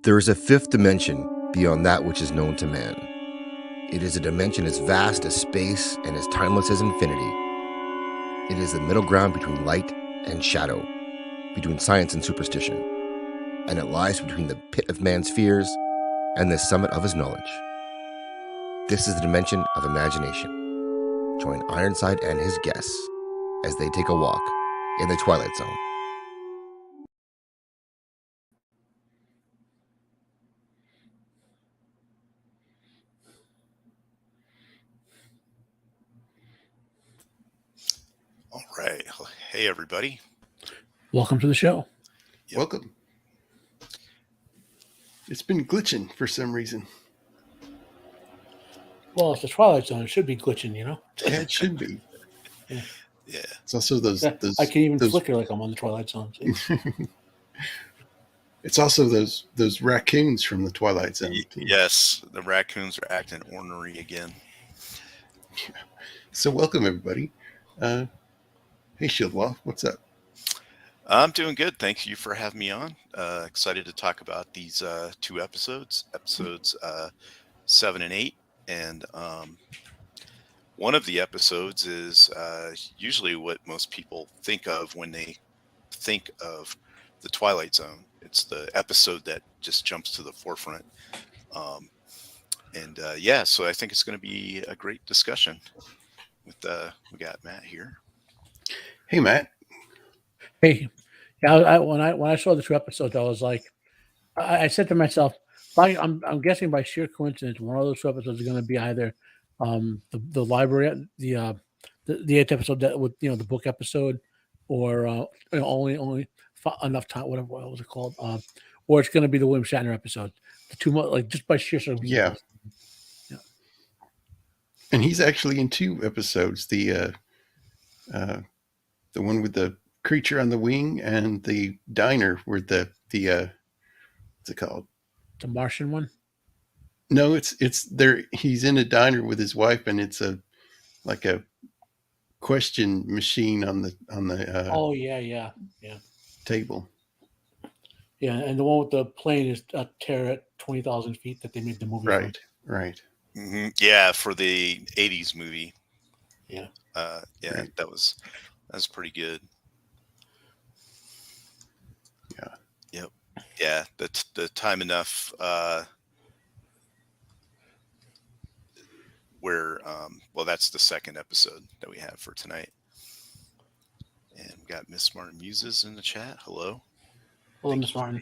There is a fifth dimension beyond that which is known to man. It is a dimension as vast as space and as timeless as infinity. It is the middle ground between light and shadow, between science and superstition, and it lies between the pit of man's fears and the summit of his knowledge. This is the dimension of imagination. Join Ironside and his guests as they take a walk in the Twilight Zone. All right. Hey, everybody. Welcome to the show. Yep. Welcome. It's been glitching for some reason. Well, it's the Twilight Zone. It should be glitching, you know? Yeah, it should be. Yeah. It's also those I can even flicker like I'm on the Twilight Zone. It's also those raccoons from the Twilight Zone. Yes, the raccoons are acting ornery again. Yeah. So welcome, everybody. Hey, Shieldwall, what's up? I'm doing good. Thank you for having me on. Excited to talk about these two episodes 7 and 8. And one of the episodes is usually what most people think of when they think of the Twilight Zone. It's the episode that just jumps to the forefront. So I think it's going to be a great discussion. We got Matt here. Hey, Matt. Hey, yeah. When I saw the two episodes, I was like, I said to myself, I'm guessing by sheer coincidence, one of those two episodes is going to be either the library, the 8th episode that with the book episode, or only enough time. What was it called? Or it's going to be the William Shatner episode. The two, like just by sheer circumstance. Yeah. And he's actually in two episodes. The one with the creature on the wing and the diner where the what's it called? The Martian one? No, it's there. He's in a diner with his wife, and it's like a question machine on the oh yeah table. Yeah, and the one with the plane is a tear at 20,000 feet that they made the movie. Right. Mm-hmm. Yeah, for the 80s movie. Yeah. Right. That was pretty good. Yeah. Yep. Yeah. The time enough where that's the second episode that we have for tonight. And we got Miss Martin Muses in the chat. Hello. Hello, Miss Martin.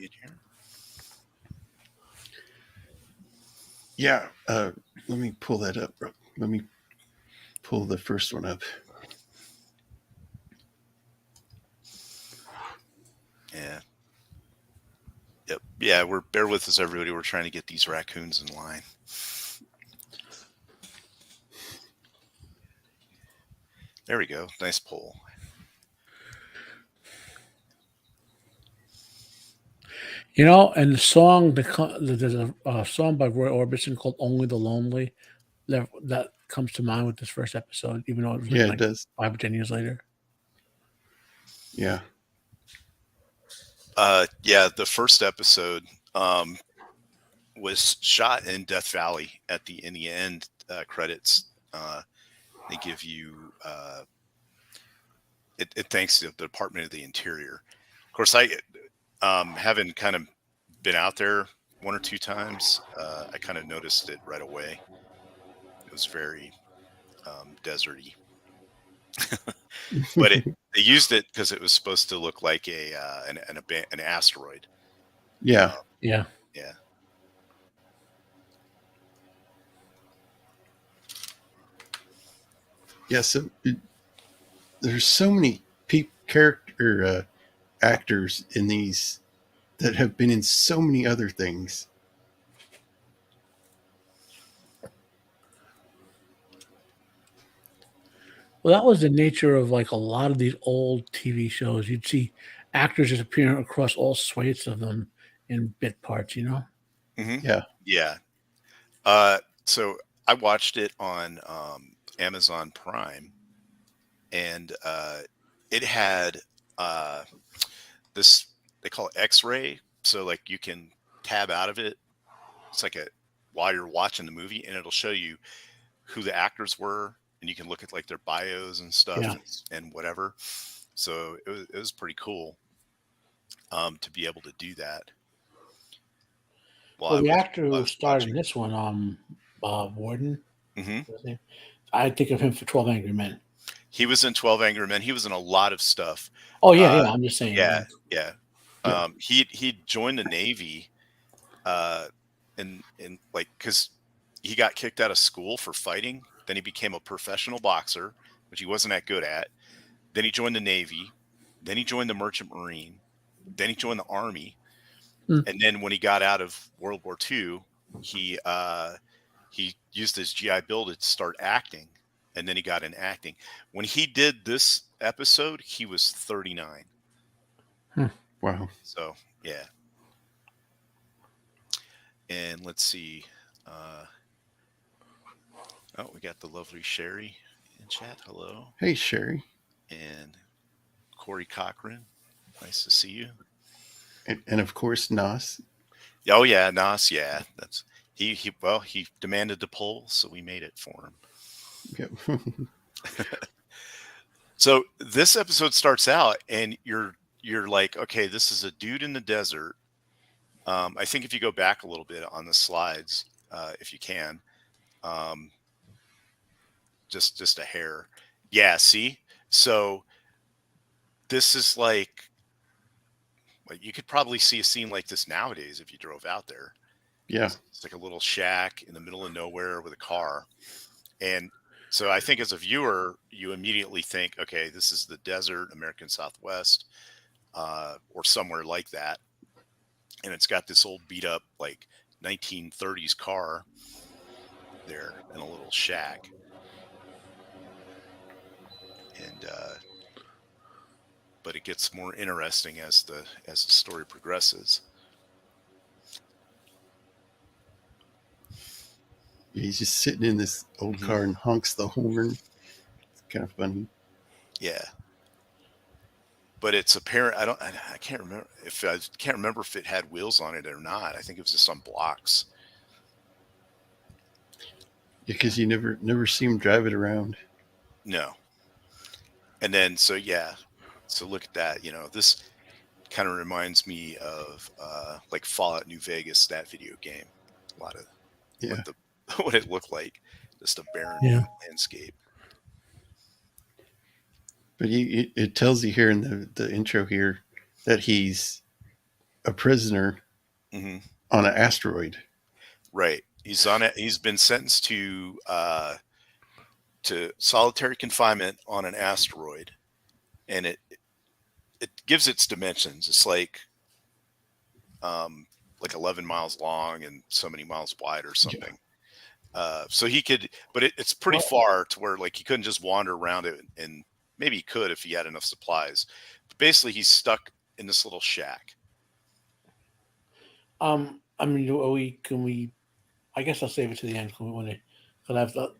Yeah. Let me pull that up, bro. Let me pull the first one up. Yeah. Yep. Yeah, bear with us, everybody. We're trying to get these raccoons in line. There we go. Nice poll. And the song, there's a song by Roy Orbison called "Only the Lonely" that comes to mind with this first episode, even though it was it does 5 or 10 years later. Yeah. The first episode was shot in Death Valley. In the end credits, they give you it thanks to the Department of the Interior. Of course, I having kind of been out there one or two times, I kind of noticed it right away. It was very deserty. But they used it because it was supposed to look like an asteroid. Yeah. Yeah. So there's so many actors in these that have been in so many other things. Well, that was the nature of like a lot of these old TV shows. You'd see actors just appearing across all swathes of them in bit parts, Mm-hmm. Yeah. So I watched it on Amazon Prime, and it had this, they call it X-ray. So like you can tab out of it. It's like while you're watching the movie, and it'll show you who the actors were, and you can look at like their bios and stuff and whatever. So it was pretty cool to be able to do that. Well, the actor who starred in this one, Warden, I think of him for 12 Angry Men. He was in 12 Angry Men. He was in a lot of stuff. Oh yeah, I'm just saying. Yeah. He joined the Navy, and like because he got kicked out of school for fighting. Then he became a professional boxer, which he wasn't that good at. Then he joined the Navy. Then he joined the Merchant Marine. Then he joined the Army. And then when he got out of World War II, he used his GI Bill to start acting. And then he got in acting. When he did this episode, he was 39. Wow. So, yeah. And let's see. We got the lovely Sherry in chat. Hello. Hey, Sherry. And Corey Cochran. Nice to see you. And of course, Nas. Oh, yeah. Nas. Yeah. That's he demanded the poll, so we made it for him. Yep. So this episode starts out and you're like, okay, this is a dude in the desert. I think if you go back a little bit on the slides, if you can, just a hair. Yeah. See, so this is like you could probably see a scene like this nowadays if you drove out there. Yeah. It's like a little shack in the middle of nowhere with a car. And so I think as a viewer, you immediately think, okay, this is the desert, American Southwest, or somewhere like that. And it's got this old beat up, like 1930s car there in a little shack. And, but it gets more interesting as the story progresses. He's just sitting in this old car and honks the horn. It's kind of funny. Yeah. But it's apparent. I can't remember if it had wheels on it or not. I think it was just on blocks. Yeah, because you never see him drive it around. No. And then, so look at that. This kind of reminds me of like Fallout New Vegas, that video game. A lot of what it looked like, just a barren landscape. But it tells you here in the intro here that he's a prisoner on an asteroid. Right. He's on it. He's been sentenced to solitary confinement on an asteroid, and it gives its dimensions. It's like 11 miles long and so many miles wide or something. So he could, but it's pretty far to where like he couldn't just wander around it, and maybe he could if he had enough supplies. But basically, he's stuck in this little shack. I mean, can we? I guess I'll save it to the end because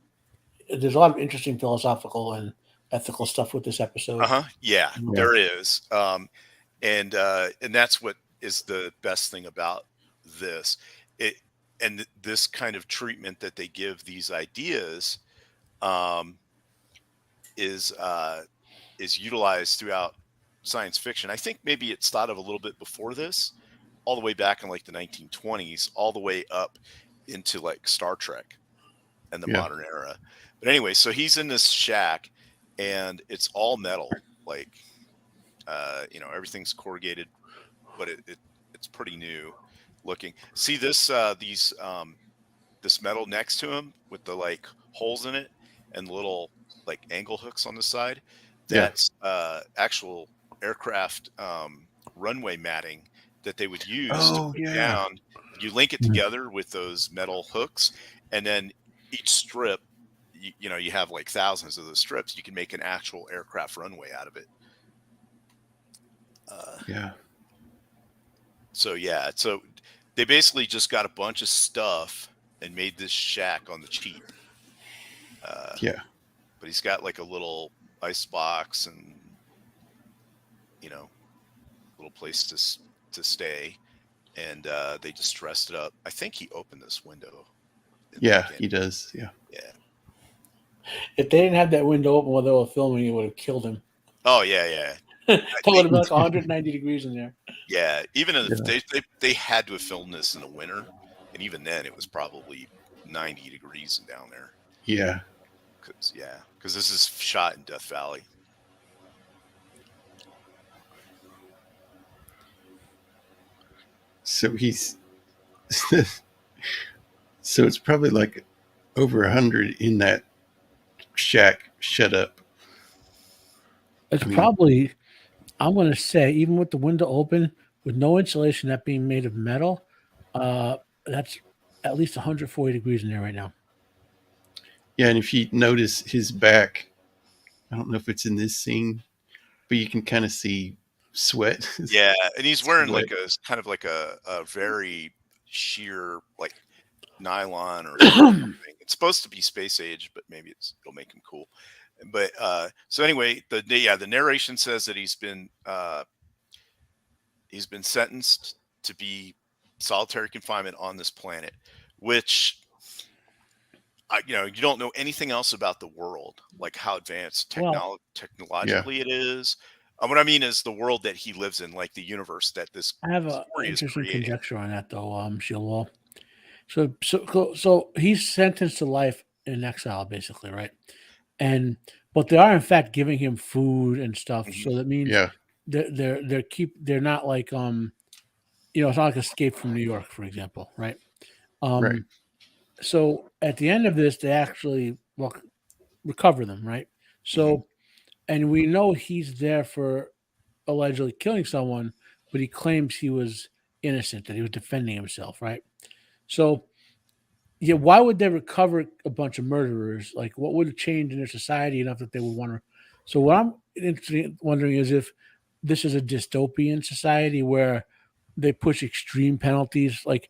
there's a lot of interesting philosophical and ethical stuff with this episode. Yeah, there is. And that's what is the best thing about this. This kind of treatment that they give these ideas is utilized throughout science fiction. I think maybe it's thought of a little bit before this, all the way back in like the 1920s, all the way up into like Star Trek and the modern era. But anyway, so he's in this shack and it's all metal, like everything's corrugated, but it's pretty new looking. See this this metal next to him with the like holes in it and little like angle hooks on the side. That's actual aircraft runway matting that they would use to put down. You link it together with those metal hooks, and then each strip, you have like thousands of those strips. You can make an actual aircraft runway out of it. So they basically just got a bunch of stuff and made this shack on the cheap. But he's got like a little ice box and little place to stay, and they just dressed it up. I think he opened this window. Yeah, he does. Yeah. Yeah. If they didn't have that window open while they were filming, it would have killed him. Oh yeah. That would have been like 190 degrees in there. Yeah, even if they had to have filmed this in the winter, and even then it was probably 90 degrees down there. Yeah. Because this is shot in Death Valley. So he's so it's probably like over 100 in that shack shut up. It's probably, I'm going to say, even with the window open, with no insulation, that being made of metal, that's at least 140 degrees in there right now. Yeah, and if you notice his back, I don't know if it's in this scene, but you can kind of see sweat. Yeah, and he's wearing like a kind of like a very sheer like nylon or something. It's supposed to be space age, but maybe it'll make him cool. But so anyway, the narration says that he's been sentenced to be solitary confinement on this planet, which you don't know anything else about the world, like how advanced technologically it is. What I mean is the world that he lives in, like the universe that this I have an story is interesting creating. conjecture on that, though, Shieldwall. So he's sentenced to life in exile, basically, right? But they are in fact giving him food and stuff. So that means they're not like it's not like Escape from New York, for example, right? Right. So at the end of this, they actually recover them, right? So, and we know he's there for allegedly killing someone, but he claims he was innocent, that he was defending himself, right? So, yeah, why would they recover a bunch of murderers? Like, what would have changed in their society enough that they would want to? So, what I'm wondering is if this is a dystopian society where they push extreme penalties, like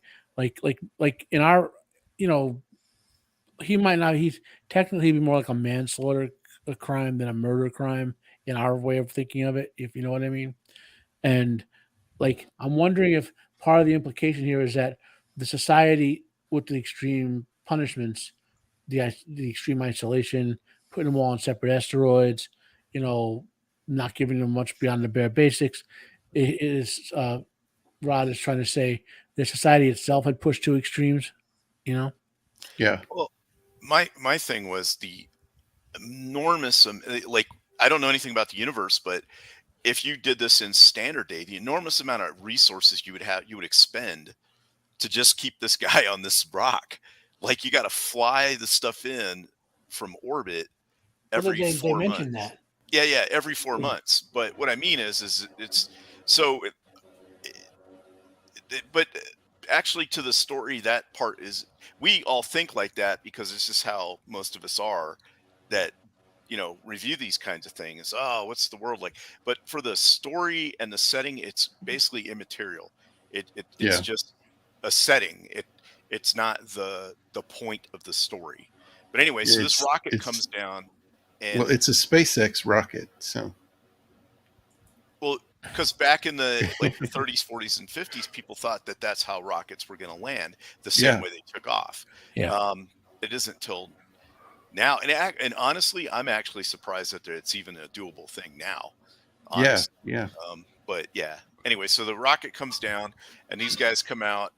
in our, he might not. He's technically be more like a manslaughter crime than a murder crime in our way of thinking of it, if you know what I mean. And like, I'm wondering if part of the implication here is that the society with the extreme punishments, the extreme isolation, putting them all on separate asteroids, not giving them much beyond the bare basics, Rod is trying to say the society itself had pushed to extremes, Yeah. Well, my thing was the enormous, like, I don't know anything about the universe, but if you did this in standard day, the enormous amount of resources you would expend to just keep this guy on this rock. Like, you got to fly the stuff in from orbit every 4 months. That. Yeah, every 4 months. But what I mean is it's so. But actually, to the story, that part is, we all think like that because it's just how most of us are. That review these kinds of things. Oh, what's the world like? But for the story and the setting, it's basically immaterial. It's just a setting. It's not the point of the story. But anyway, so this rocket comes down, and it's a SpaceX rocket. So, because back in the 30s, 40s, and 50s, people thought that that's how rockets were going to land, the same way they took off. Yeah. It isn't till now, and honestly, I'm actually surprised that it's even a doable thing now. Honestly. Yeah. But yeah. Anyway, so the rocket comes down, and these guys come out.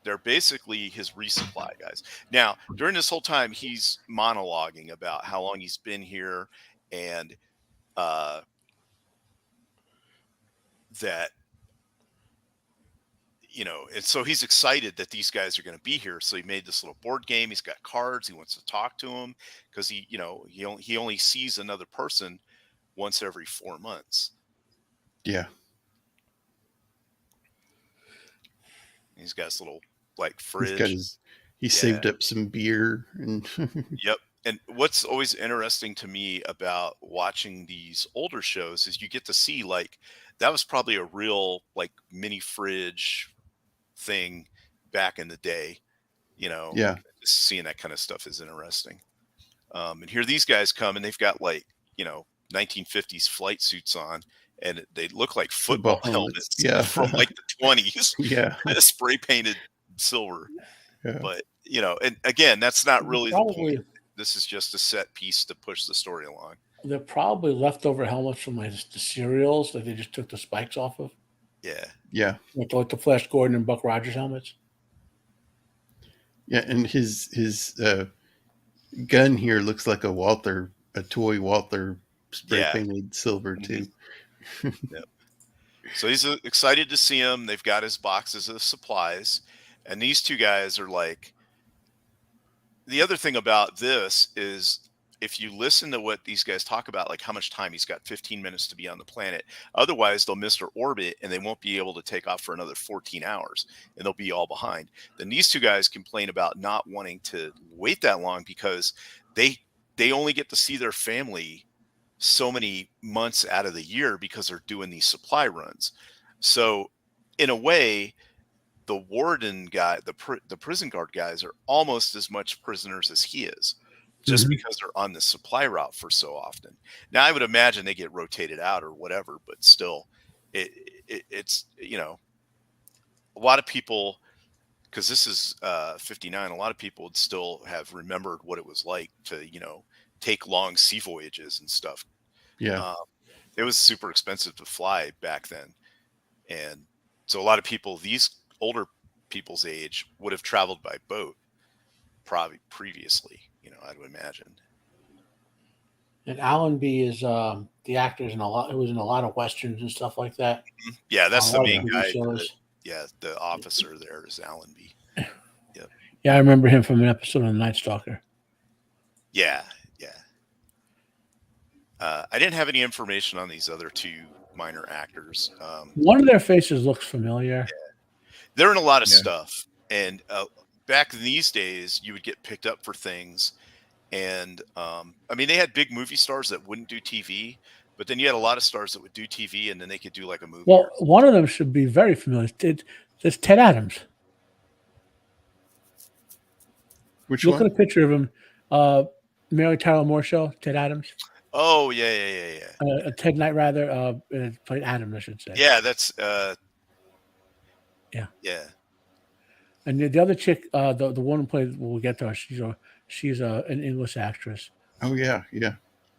They're basically his resupply guys. Now, during this whole time, he's monologuing about how long he's been here, and that and so he's excited that these guys are going to be here. So he made this little board game. He's got cards. He wants to talk to them because he only sees another person once every 4 months. Yeah. He's got his little fridge. He saved up some beer and Yep. And what's always interesting to me about watching these older shows is you get to see that was probably a real mini fridge thing back in the day, Yeah. Seeing that kind of stuff is interesting. And here these guys come and they've got 1950s flight suits on, and they look like football helmets Yeah. from like the 20s. Yeah. Spray painted silver. Yeah. But, and again, that's not really the Probably point. This is just a set piece to push the story along. they're probably leftover helmets from like the serials that they just took the spikes off of. Yeah. Yeah. Like the Flash Gordon and Buck Rogers helmets. Yeah, and his gun here looks like a toy Walther spray painted silver too. Yep. So he's excited to see him. They've got his boxes of supplies, and these two guys are like. The other thing about this is if you listen to what these guys talk about, like how much time he's got 15 minutes to be on the planet. Otherwise, they'll miss their orbit and they won't be able to take off for another 14 hours and they'll be all behind. Then these two guys complain about not wanting to wait that long because they only get to see their family so many months out of the year because they're doing these supply runs. So in a way, the warden guy, the prison guard guys are almost as much prisoners as he is, just because they're on the supply route for so often. Now, I would imagine they get rotated out or whatever, but still, it's a lot of people, because this is 59. A lot of people would still have remembered what it was like to take long sea voyages and stuff. Yeah, it was super expensive to fly back then, and so a lot of people, these older people's age, would have traveled by boat probably previously, I would imagine. And Allenby is the actor in a lot. It was in a lot of westerns and stuff like that. Yeah, that's the main guy. Shows. The officer there is Allenby. Yep. Yeah, I remember him from an episode of The Night Stalker. Yeah. I didn't have any information on these other two minor actors. One of their faces looks familiar. Yeah. They're in a lot of stuff, and back in these days, you would get picked up for things, and they had big movie stars that wouldn't do TV, but then you had a lot of stars that would do TV, and then they could do like a movie. Well, one of them should be very familiar. It's Ted Adams. Which Look one? at a picture of him. Mary Tyler Moore Show. Ted Adams. Oh yeah. Ted Knight rather played Adams, I should say. Yeah, that's yeah. And the other chick, the one who played, we'll get to her. She's an English actress. Oh yeah.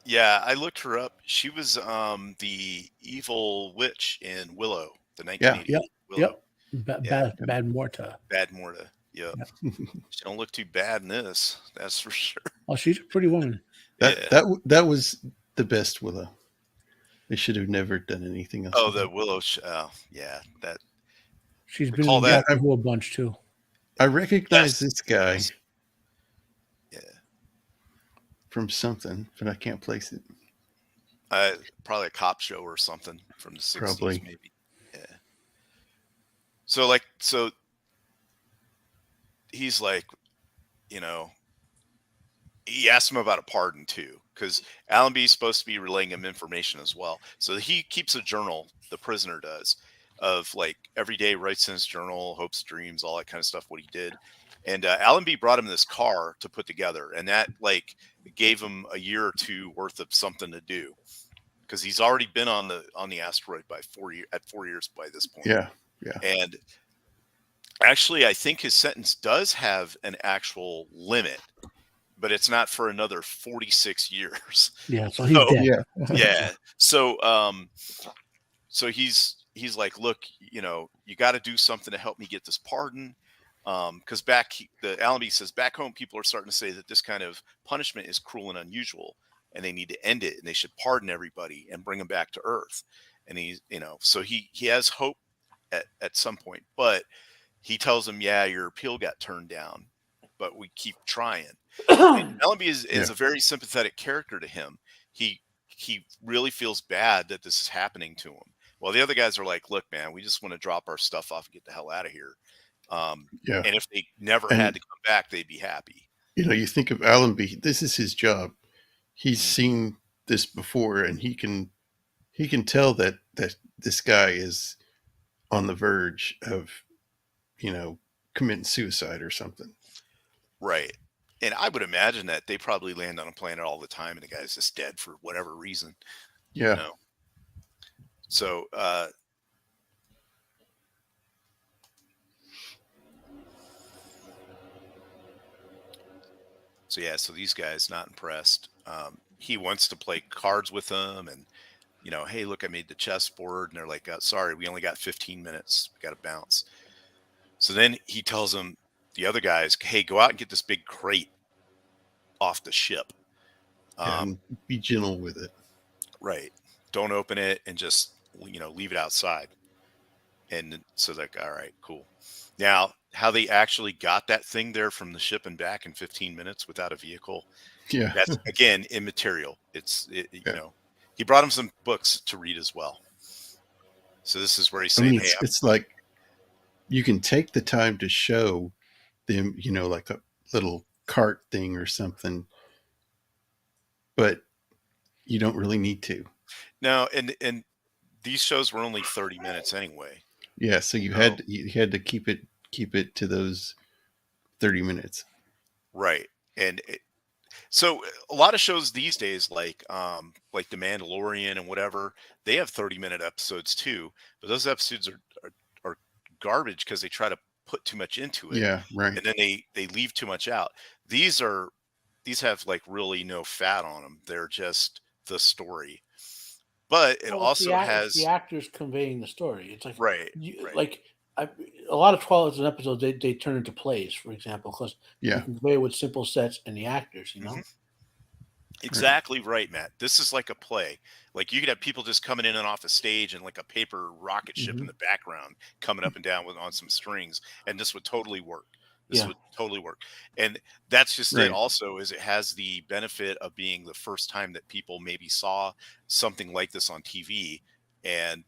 Yeah, I looked her up. She was the evil witch in Willow, the 1980 Willow. Yep. Bad Morta. Bad Morta. Yep. She don't look too bad in this. That's for sure. Oh, she's a pretty woman. That was the best Willow. They should have never done anything else. Oh, the Willow. That. She's been in that a bunch too. I recognize this guy. Yeah. From something, but I can't place it. Probably a cop show or something from the 60s, probably. Maybe. Yeah. So he's like, he asked him about a pardon too, because Allenby's supposed to be relaying him information as well. So he keeps a journal, the prisoner does, of like every day writes in his journal, hopes, dreams, all that kind of stuff, what he did. And Allenby brought him this car to put together, and that like gave him a year or two worth of something to do, because he's already been on the asteroid by 4 years by this point. Yeah. And actually, I think his sentence does have an actual limit, but it's not for another 46 years. Yeah, so he's dead. Yeah. So he's like, look, you got to do something to help me get this pardon. Because Allenby says back home, people are starting to say that this kind of punishment is cruel and unusual, and they need to end it, and they should pardon everybody and bring them back to Earth. And so he has hope at some point, but he tells him, yeah, your appeal got turned down, but we keep trying. Allenby is a very sympathetic character to him. He really feels bad that this is happening to him. Well, the other guys are like, look, man, we just want to drop our stuff off and get the hell out of here. And if they never had to come back, they'd be happy. You think of Allenby, this is his job. He's seen this before, and he can tell that this guy is on the verge of, committing suicide or something. Right. And I would imagine that they probably land on a planet all the time, and the guy's just dead for whatever reason. Yeah. So so these guys not impressed. He wants to play cards with them, and hey, look, I made the chessboard, and they're like, sorry, we only got 15 minutes, we got to bounce. So then he tells them, the other guys, hey, go out and get this big crate off the ship. And be gentle with it. Right. Don't open it and just leave it outside. And so like, all right, cool. Now, how they actually got that thing there from the ship and back in 15 minutes without a vehicle, Yeah. that's again immaterial. He brought him some books to read as well. So this is where he's saying, hey, it's like you can take the time to show them, like a little cart thing or something, but you don't really need to. No, and these shows were only 30 minutes anyway. Yeah, so you had to keep it to those 30 minutes. Right. And so a lot of shows these days, like The Mandalorian and whatever, they have 30-minute episodes too, but those episodes are garbage because they try to put too much into it. Yeah, right. And then they leave too much out. These have like really no fat on them. They're just the story. But it also has the actors conveying the story. It's like right. Like a lot of Twilight episodes, they turn into plays, for example, because you can convey with simple sets and the actors. Mm-hmm. Exactly right, Matt. This is like a play. Like you could have people just coming in and off a stage and like a paper rocket ship in the background coming up and down on some strings, and this would totally work. This would totally work. And that's just it also, is it has the benefit of being the first time that people maybe saw something like this on TV, and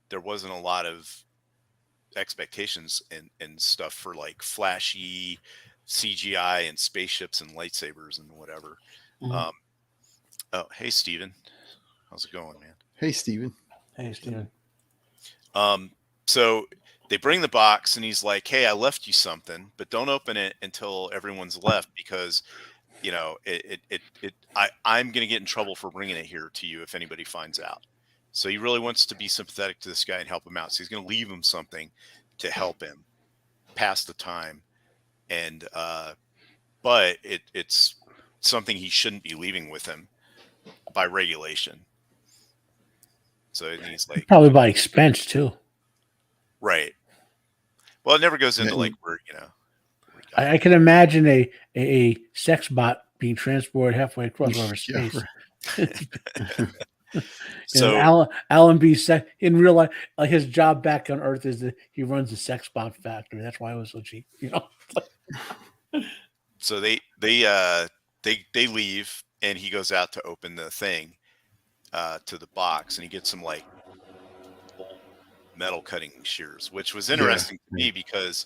there wasn't a lot of expectations and stuff for like flashy CGI and spaceships and lightsabers and whatever. Oh, hey, Steven. How's it going, man? Hey, Steven. Hey, Steven. So they bring the box and he's like, hey, I left you something, but don't open it until everyone's left because, I'm going to get in trouble for bringing it here to you if anybody finds out. So he really wants to be sympathetic to this guy and help him out. So he's going to leave him something to help him pass the time. And, but it's something he shouldn't be leaving with him by regulation. So he's like, probably by expense too. Right. Well, it never goes into like where I can imagine a sex bot being transported halfway across outer space. So Alan B. In real life, like his job back on Earth is that he runs a sex bot factory. That's why it was so cheap. So they leave, and he goes out to open the thing to the box, and he gets some like old metal cutting shears, which was interesting to me because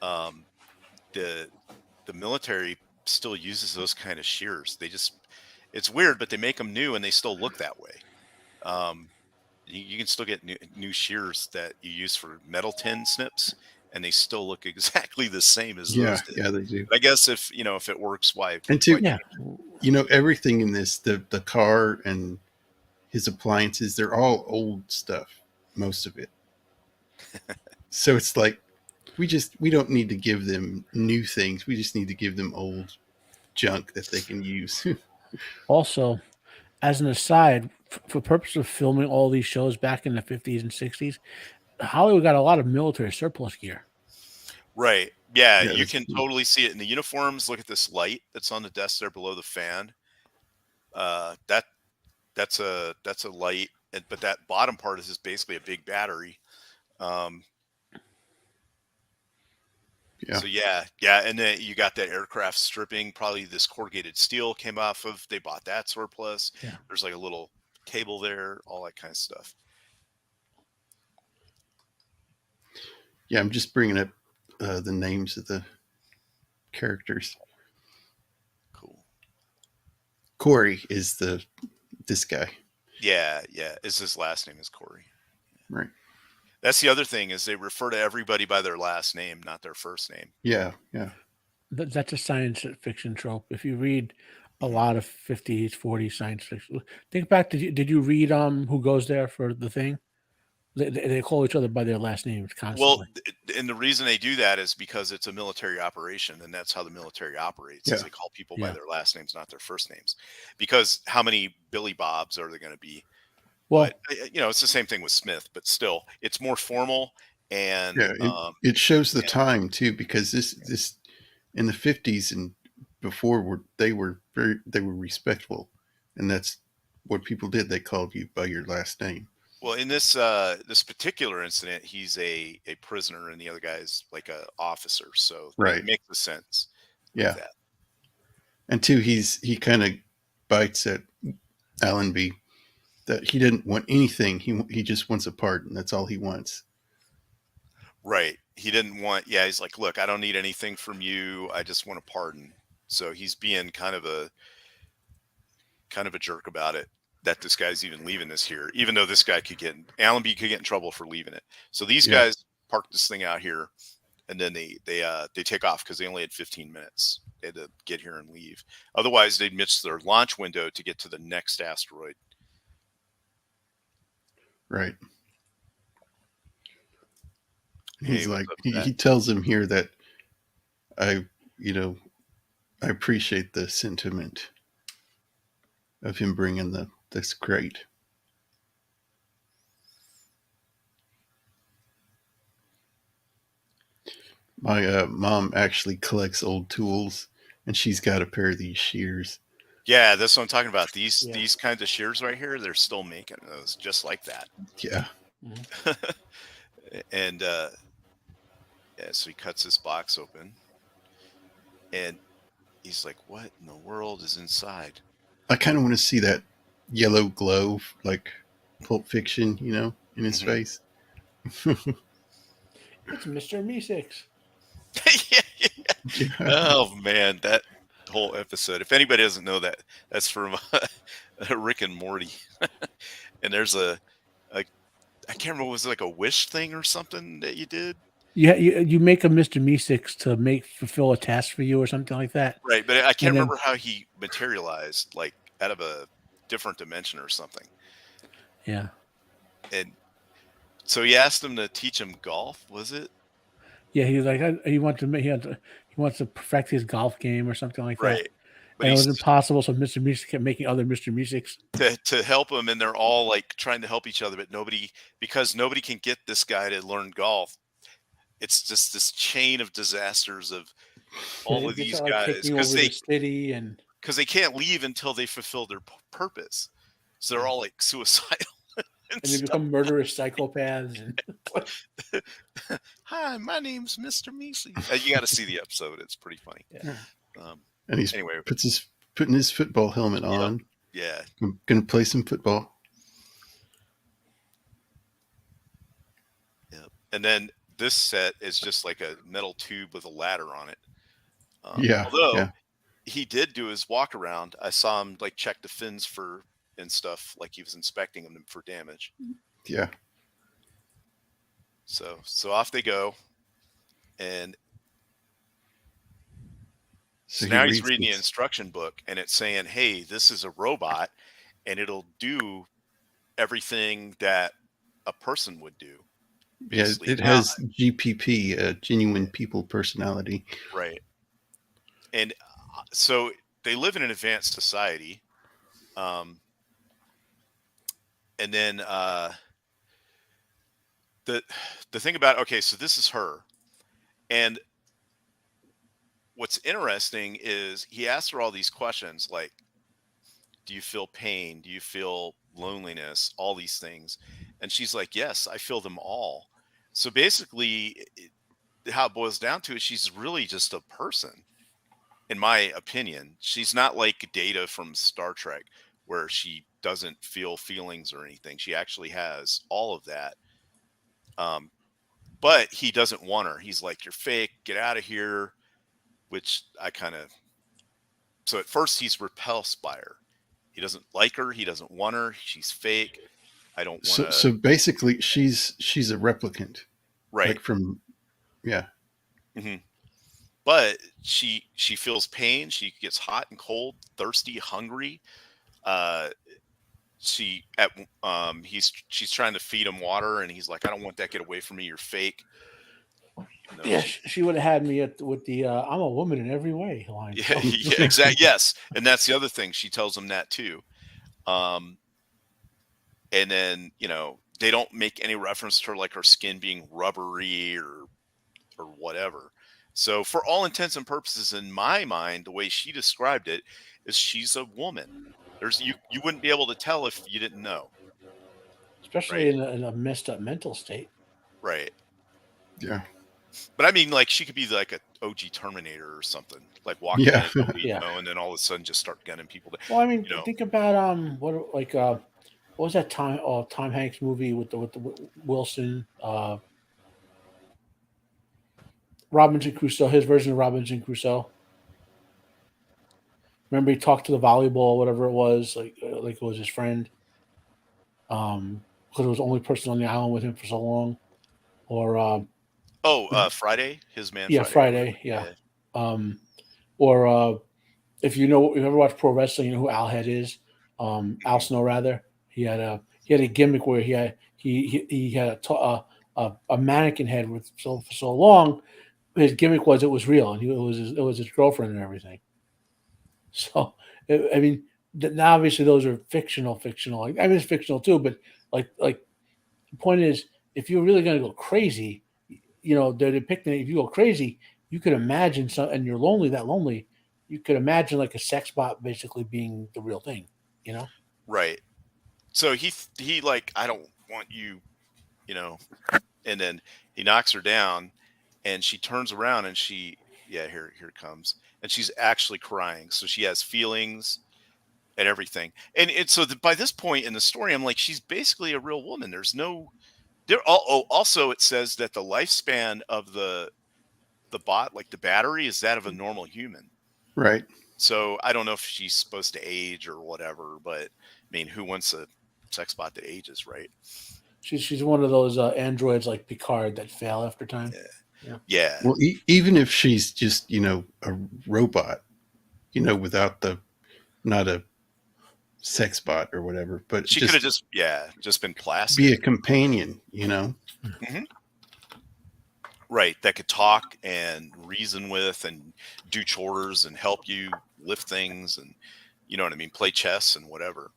the military still uses those kind of shears. It's weird, but they make them new and they still look that way. You can still get new shears that you use for metal tin snips, and they still look exactly the same as those did. Yeah, they do. I guess if it works, why? And everything in this, the car and his appliances, they're all old stuff, most of it. So it's like we don't need to give them new things. We just need to give them old junk that they can use. Also, as an aside, for purpose of filming all these shows back in the 50s and 60s, Hollywood got a lot of military surplus gear. Right. Yeah, you can totally see it in the uniforms. Look at this light that's on the desk there below the fan. That's a light, but that bottom part is just basically a big battery. So and then you got that aircraft stripping. Probably this corrugated steel came off of. They bought that surplus. Yeah. There's like a little table there, all that kind of stuff. Yeah, I'm just bringing up the names of the characters. Cool. Corey is this guy. Yeah. His last name is Corey. Right. That's the other thing, is they refer to everybody by their last name, not their first name. Yeah. That's a science fiction trope. If you read a lot of 50s, 40s science fiction, think back. Did you read Who Goes There for the Thing? They call each other by their last names Well, constantly. and the reason they do that is because it's a military operation, and that's how the military operates. Is Yeah. they call people by Yeah. their last names, not their first names. Because how many Billy Bobs are there going to be? Well, But it's the same thing with Smith, but still, it's more formal. And Yeah, it shows the time too, because this in the 50s and before they were respectful, and that's what people did. They called you by your last name. well, in this particular incident, he's a prisoner, and the other guy's like a officer, so Right. it makes the sense. Yeah. With that. And two, he kind of bites at Allenby that he didn't want anything. He just wants a pardon. That's all he wants. Right. He didn't want. Yeah. He's like, look, I don't need anything from you. I just want a pardon. So he's being kind of a jerk about it. That this guy's even leaving this here, even though this guy Allenby could get in trouble for leaving it. So these guys parked this thing out here, and then they take off because they only had 15 minutes. They had to get here and leave. Otherwise, they'd miss their launch window to get to the next asteroid. Right. Hey, He's like, he tells him here that I appreciate the sentiment of him bringing this crate. My mom actually collects old tools, and she's got a pair of these shears. Yeah, that's what I'm talking about. These kinds of shears right here, they're still making those just like that. Yeah. And so he cuts this box open, and he's like, "What in the world is inside?" I kind of want to see that yellow glow, like Pulp Fiction, in his face. it's Mr. Meeseeks. Yeah. Oh man, that whole episode. If anybody doesn't know that, that's from Rick and Morty. And there's I can't remember, was it like a wish thing or something that you did? Yeah, you make a Mr. Meeseeks to fulfill a task for you or something like that. Right, but I can't remember how he materialized, like out of a different dimension or something. Yeah. And so he asked him to teach him golf, was it? Yeah, he's like he wants to perfect his golf game or something like that. Right. But and it was impossible, so Mr. Meeseeks kept making other Mr. Meeseeks to help him, and they're all like trying to help each other, but nobody can get this guy to learn golf. It's just this chain of disasters of all of these guys because they can't leave until they fulfill their purpose. So they're all like suicidal. And they become murderous psychopaths. Hi, my name's Mr. Meeseeks. You got to see the episode; it's pretty funny. Yeah. And he's putting his football helmet on. Yeah, I'm gonna play some football. Yep. And then this set is just like a metal tube with a ladder on it. Although he did do his walk around, I saw him like check the fins and stuff, like he was inspecting them for damage. Yeah. So off they go, and so now he's reading the instruction book, and it's saying, "Hey, this is a robot, and it'll do everything that a person would do." Basically. Yeah, it has GPP, genuine people personality. Right. And so they live in an advanced society. And then the thing about, okay, so this is her. And what's interesting is he asked her all these questions like, do you feel pain? Do you feel loneliness? All these things. And she's like, yes, I feel them all. So basically, how it boils down to is she's really just a person, in my opinion. She's not like Data from Star Trek, where she doesn't feel feelings or anything. She actually has all of that. But he doesn't want her. He's like, you're fake, get out of here, which so at first he's repulsed by her. He doesn't like her. He doesn't want her. She's fake. I don't want to. So basically, she's a replicant, right? Like from, yeah. Mm-hmm. But she feels pain. She gets hot and cold, thirsty, hungry. she's trying to feed him water, and he's like, I don't want that. Get away from me. You're fake. Yeah, she would have had me with the "I'm a woman in every way" line. Yeah, yeah, exactly. Yes, and that's the other thing. She tells him that too. And then they don't make any reference to her skin being rubbery or whatever. So for all intents and purposes, in my mind, the way she described it is she's a woman. You wouldn't be able to tell if you didn't know, Especially right? in a messed up mental state. Right. Yeah. But I mean, she could be like a OG Terminator or something, like walking Yeah. in, Yeah. and then all of a sudden just start gunning people. Well, I mean, think about what was that Tom Hanks movie with the Wilson Robinson Crusoe, his version of Robinson Crusoe. Remember, he talked to the volleyball, whatever it was, like it was his friend. Because it was the only person on the island with him for so long. Or Friday, his man. Yeah, Friday. Yeah. Or if you ever watch pro wrestling, you know who Al Head is. Al Snow, rather. He had a gimmick where he had a mannequin head for so long. His gimmick was it was real, and it was his girlfriend and everything. So I mean, now obviously those are fictional. I mean, it's fictional too, but like the point is, if you're really going to go crazy, they're depicting it. If you go crazy, you could imagine and you're lonely, you could imagine like a sex bot basically being the real thing, Right. So he I don't want you, and then he knocks her down, and she turns around and here it comes, and she's actually crying. So she has feelings and everything, and so by this point in the story, I'm like, she's basically a real woman. There's no there. Also, it says that the lifespan of the bot, like the battery, is that of a normal human. Right. So I don't know if she's supposed to age or whatever, but I mean, who wants a sex bot that ages, right? She's one of those androids like Picard that fail after time. Yeah. Well, even if she's just a robot, without not a sex bot or whatever, but she could have just been plastic. Be a companion, Mm-hmm. Right, that could talk and reason with and do chores and help you lift things and you know what I mean, play chess and whatever.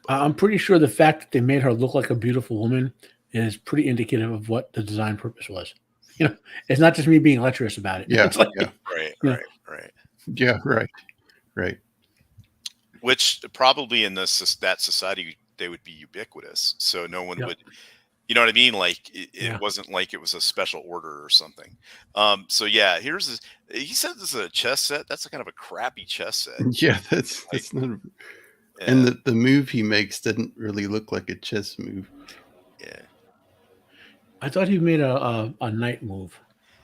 I'm pretty sure the fact that they made her look like a beautiful woman is pretty indicative of what the design purpose was. It's not just me being lecherous about it. Yeah, it's like, right. Yeah, right. Which probably in that society they would be ubiquitous, so no one would. You know what I mean? Like it wasn't like it was a special order or something. So yeah, he said this is a chess set. That's kind of a crappy chess set. Yeah, that's not. And the move he makes doesn't really look like a chess move. Yeah. I thought he made a knight move.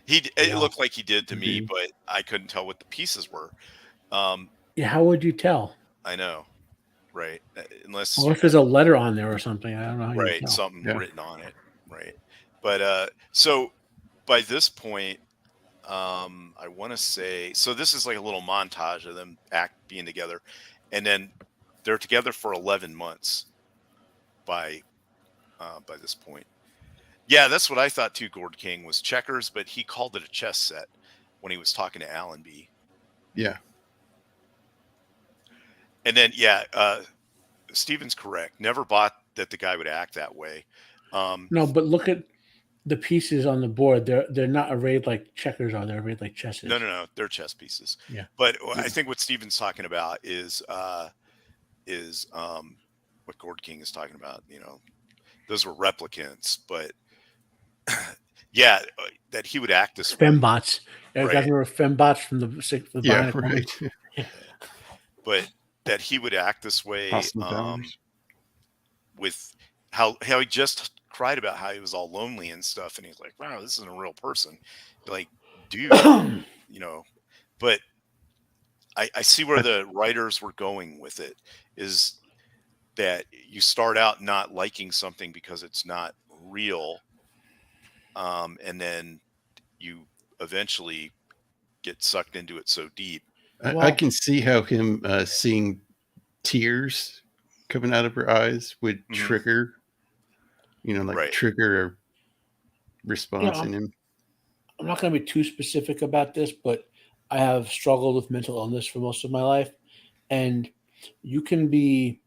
It looked like he did to me, but I couldn't tell what the pieces were. Yeah, how would you tell? I know. Right. Unless if there's a letter on there or something. I don't know how right, you tell. Something written on it. Right. But so by this point, I want to say, so this is like a little montage of them being together, and then they're together for 11 months by this point. Yeah, that's what I thought too. Gord King was checkers, but he called it a chess set when he was talking to Allenby. Yeah. And then, Steven's correct. Never bought that the guy would act that way. No, but look at the pieces on the board. They're not arrayed like checkers are. They're arrayed like chesses. No. They're chess pieces. Yeah. But I think what Steven's talking about is what Gord King is talking about. Those were replicants, but yeah, that he would act this fembots. Right. Guys remember fembots from the yeah, right. But that he would act this way with how he just cried about how he was all lonely and stuff, and he's like, wow, this isn't a real person. Like, dude, but I see where the writers were going with it, is that you start out not liking something because it's not real, and then you eventually get sucked into it so deep. I can see how him seeing tears coming out of her eyes would trigger, trigger a response in him. I'm not going to be too specific about this, but I have struggled with mental illness for most of my life. And you can be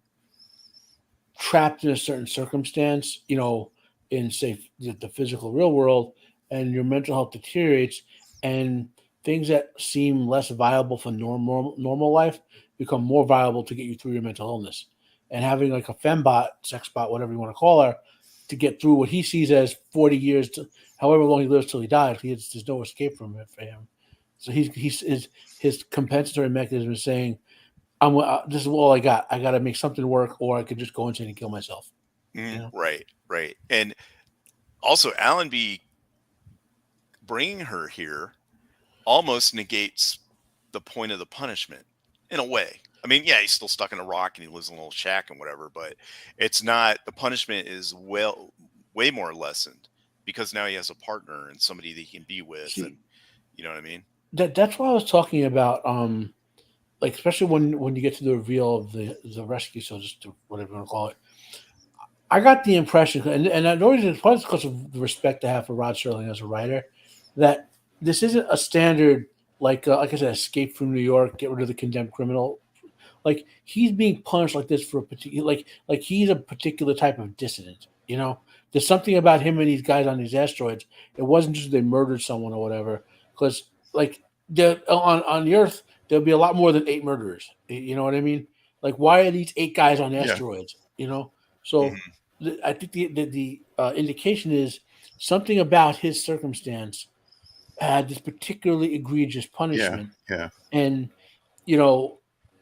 trapped in a certain circumstance, in, say, the physical real world, and your mental health deteriorates, and things that seem less viable for normal life become more viable to get you through your mental illness. And having like a fembot, sex bot, whatever you want to call her, to get through what he sees as 40 years, to however long he lives till he dies, there's no escape from it for him. So his compensatory mechanism is saying, this is all I got. I got to make something work, or I could just go insane and kill myself. Right. And also, Allenby bringing her here almost negates the point of the punishment in a way. I mean, yeah, he's still stuck in a rock and he lives in a little shack and whatever, but it's not, the punishment is way more lessened because now he has a partner and somebody that he can be with. And you know what I mean? That's what I was talking about. Like, especially when you get to the reveal of the rescue, so just whatever you want to call it. I got the impression, and I always, it's probably because of the respect I have for Rod Serling as a writer, that this isn't a standard, like I said, escape from New York, get rid of the condemned criminal. Like, he's being punished like this for a particular, like he's a particular type of dissident. There's something about him and these guys on these asteroids. It wasn't just they murdered someone or whatever, because like on the Earth there'll be a lot more than 8 murderers. You know what I mean? Like, why are these 8 guys on asteroids? So I think the indication is something about his circumstance had this particularly egregious punishment. Yeah. And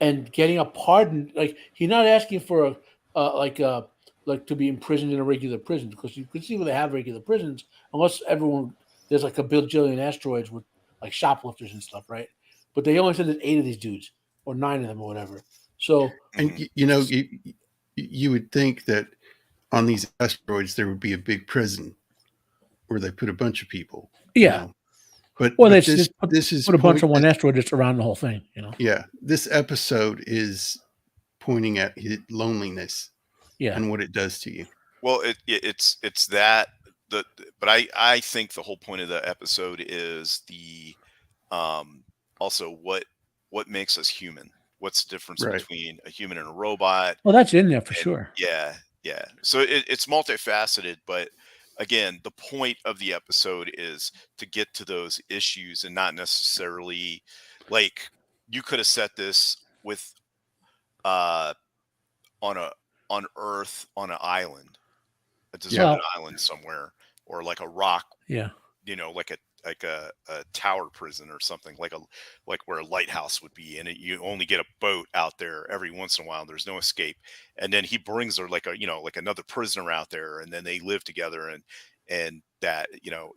and getting a pardon, like, he's not asking for like to be imprisoned in a regular prison, because you can see where they have regular prisons, unless there's like a bajillion asteroids with like shoplifters and stuff, right? But they only said there's 8 of these dudes, or 9 of them, or whatever. So, and you would think that on these asteroids there would be a big prison where they put a bunch of people. Yeah. But they this is put a bunch on one asteroid just around the whole thing. Yeah, this episode is pointing at loneliness. Yeah. And what it does to you. Well, it's that but I think the whole point of the episode is the also what makes us human. What's the difference between a human and a robot? Well, that's in there for sure. Yeah. So it's multifaceted, but again, the point of the episode is to get to those issues and not necessarily, like, you could have set this with on Earth, on an island, a deserted island somewhere, or like a rock, like a tower prison or something, like where a lighthouse would be, and you only get a boat out there every once in a while. There's no escape, and then he brings her like another prisoner out there, and then they live together, and that,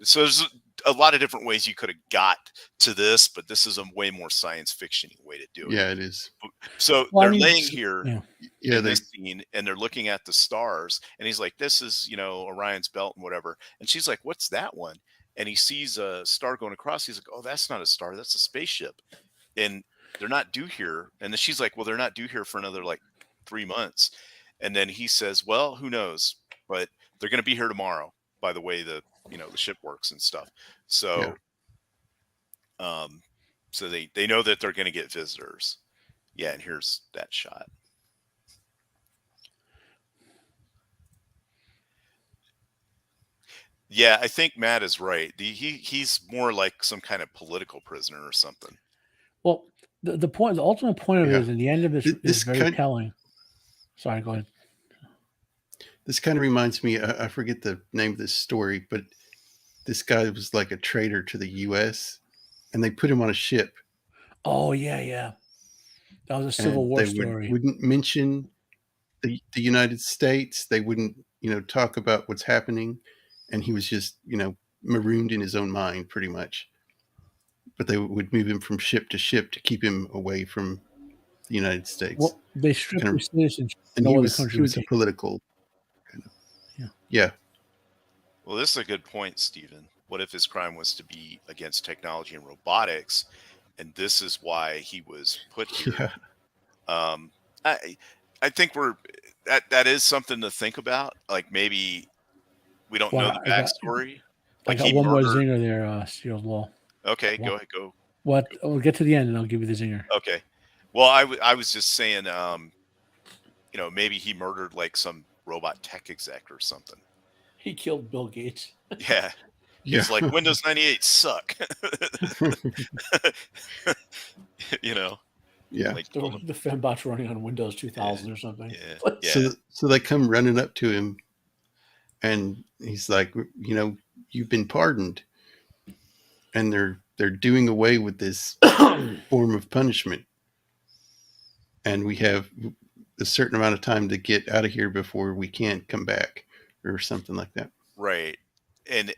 so there's a lot of different ways you could have got to this, but this is a way more science fiction way to do it. Yeah, it is. So they're laying here in this scene, and they're looking at the stars, and he's like, this is, Orion's belt and whatever. And she's like, what's that one? And he sees a star going across. He's like, oh, that's not a star. That's a spaceship. And they're not due here. And then she's like, well, they're not due here for another 3 months. And then he says, well, who knows? But they're going to be here tomorrow, by the way the ship works and stuff. So so they know that they're going to get visitors. Yeah, and here's that shot. Yeah, I think Matt is right. He's more like some kind of political prisoner or something. Well, the ultimate point of it is, in the end of this is very telling. Sorry, go ahead. This kind of reminds me, I forget the name of this story, but this guy was like a traitor to the U.S., and they put him on a ship. Oh, yeah. That was a Civil War story. Wouldn't mention the United States. They wouldn't, talk about what's happening. And he was just, marooned in his own mind, pretty much. But they would move him from ship to ship to keep him away from the United States. Well, they stripped his citizenship. And he was a political kind of. Yeah. Well, this is a good point, Stephen. What if his crime was to be against technology and robotics, and this is why he was put here? I think that is something to think about. Like maybe we don't know Well, the backstory. I Like got he one more murdered. zinger there, Shieldwall. Okay, What? go ahead. Go. What? We'll get to the end and I'll give you the zinger. Okay. Well, I was just saying, maybe he murdered like some robot tech exec or something. He killed Bill Gates. Yeah. Yeah. He's like, Windows 98 suck. Yeah. Like The, told him. the Fembot's running on Windows 2000 or something. Yeah. Yeah. So they come running up to him, and he's like, you've been pardoned, and they're doing away with this form of punishment, and we have a certain amount of time to get out of here before we can't come back, or something like that. Right. And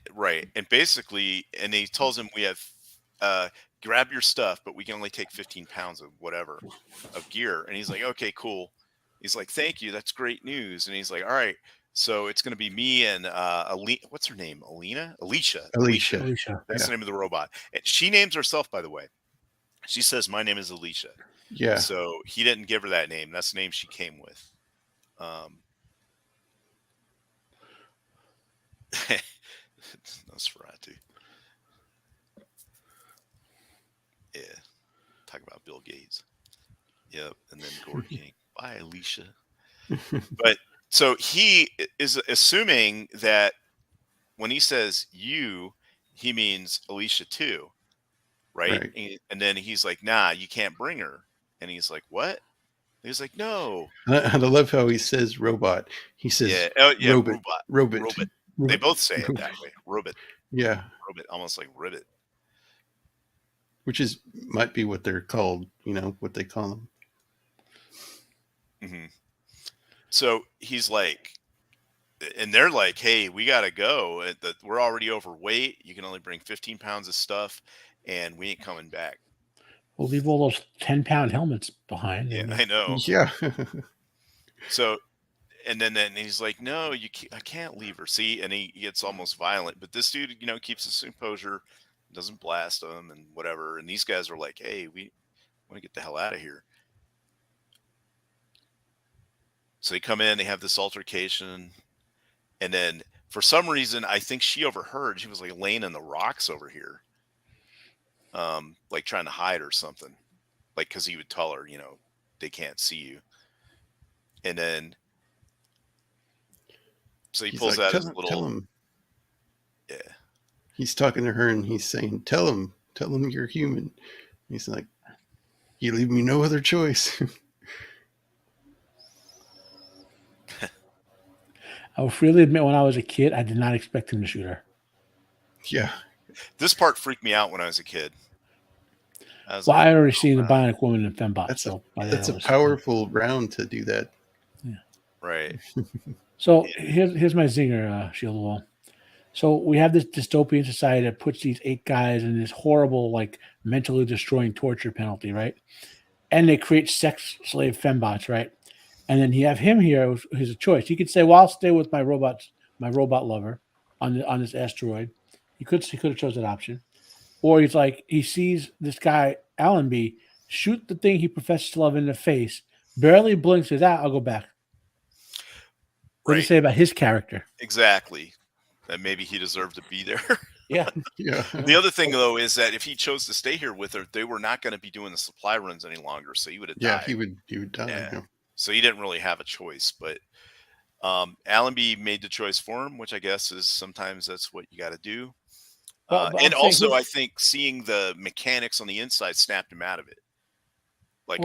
basically, and he tells him we have grab your stuff, but we can only take 15 pounds of whatever of gear. And he's like, okay, cool. He's like, thank you, that's great news. And he's like, all right, so it's going to be me and what's her name? Alicia. Alicia. That's the name of the robot. And she names herself, by the way. She says, my name is Alicia. Yeah. So he didn't give her that name. That's the name she came with. Nosferatu. Yeah. Talk about Bill Gates. Yep. And then Gore King. Bye, Alicia. But so he is assuming that when he says you, he means Alicia too. Right? And then he's like, nah, you can't bring her. And he's like, what? He's like, no. I love how he says robot. He says robot. They both say it that way. Robot. Yeah. Robot, almost like ribbit. Which might be what they're called, what they call them. Mm-hmm. So he's like, and they're like, hey, we got to go. We're already overweight. You can only bring 15 pounds of stuff, and we ain't coming back. We'll leave all those 10-pound helmets behind. Yeah, I know. Yeah. So, and then he's like, no, I can't leave her. See, and he gets almost violent. But this dude, keeps his composure, doesn't blast them and whatever. And these guys are like, hey, we want to get the hell out of here. So they come in, they have this altercation. And then for some reason, I think she overheard. She was like laying in the rocks over here. Like trying to hide or something, like because he would tell her, they can't see you. And then, so he pulls out his little. Tell him. Yeah. He's talking to her and he's saying, "Tell him you're human." He's like, "You leave me no other choice." I will freely admit, when I was a kid, I did not expect him to shoot her. Yeah. This part freaked me out when I was a kid. I had already seen the Bionic Woman in Fembot. That's a powerful round to do that. Yeah. Right. So here's my zinger, Shieldwall. So we have this dystopian society that puts these 8 guys in this horrible, like, mentally destroying torture penalty, right? And they create sex slave fembots, right? And then you have him here who's a choice. He could say, well, I'll stay with my robot lover on this asteroid. He could have chosen that option. Or he's like, he sees this guy, Allenby, shoot the thing he professes to love in the face, barely blinks, says, I'll go back. What do you say about his character? Exactly. That maybe he deserved to be there. Yeah. Yeah. The other thing, though, is that if he chose to stay here with her, they were not going to be doing the supply runs any longer. So he would have died. Yeah, he would die. Yeah. So he didn't really have a choice. But Allenby made the choice for him, which I guess is sometimes that's what you got to do. And also, I think seeing the mechanics on the inside snapped him out of it. Like,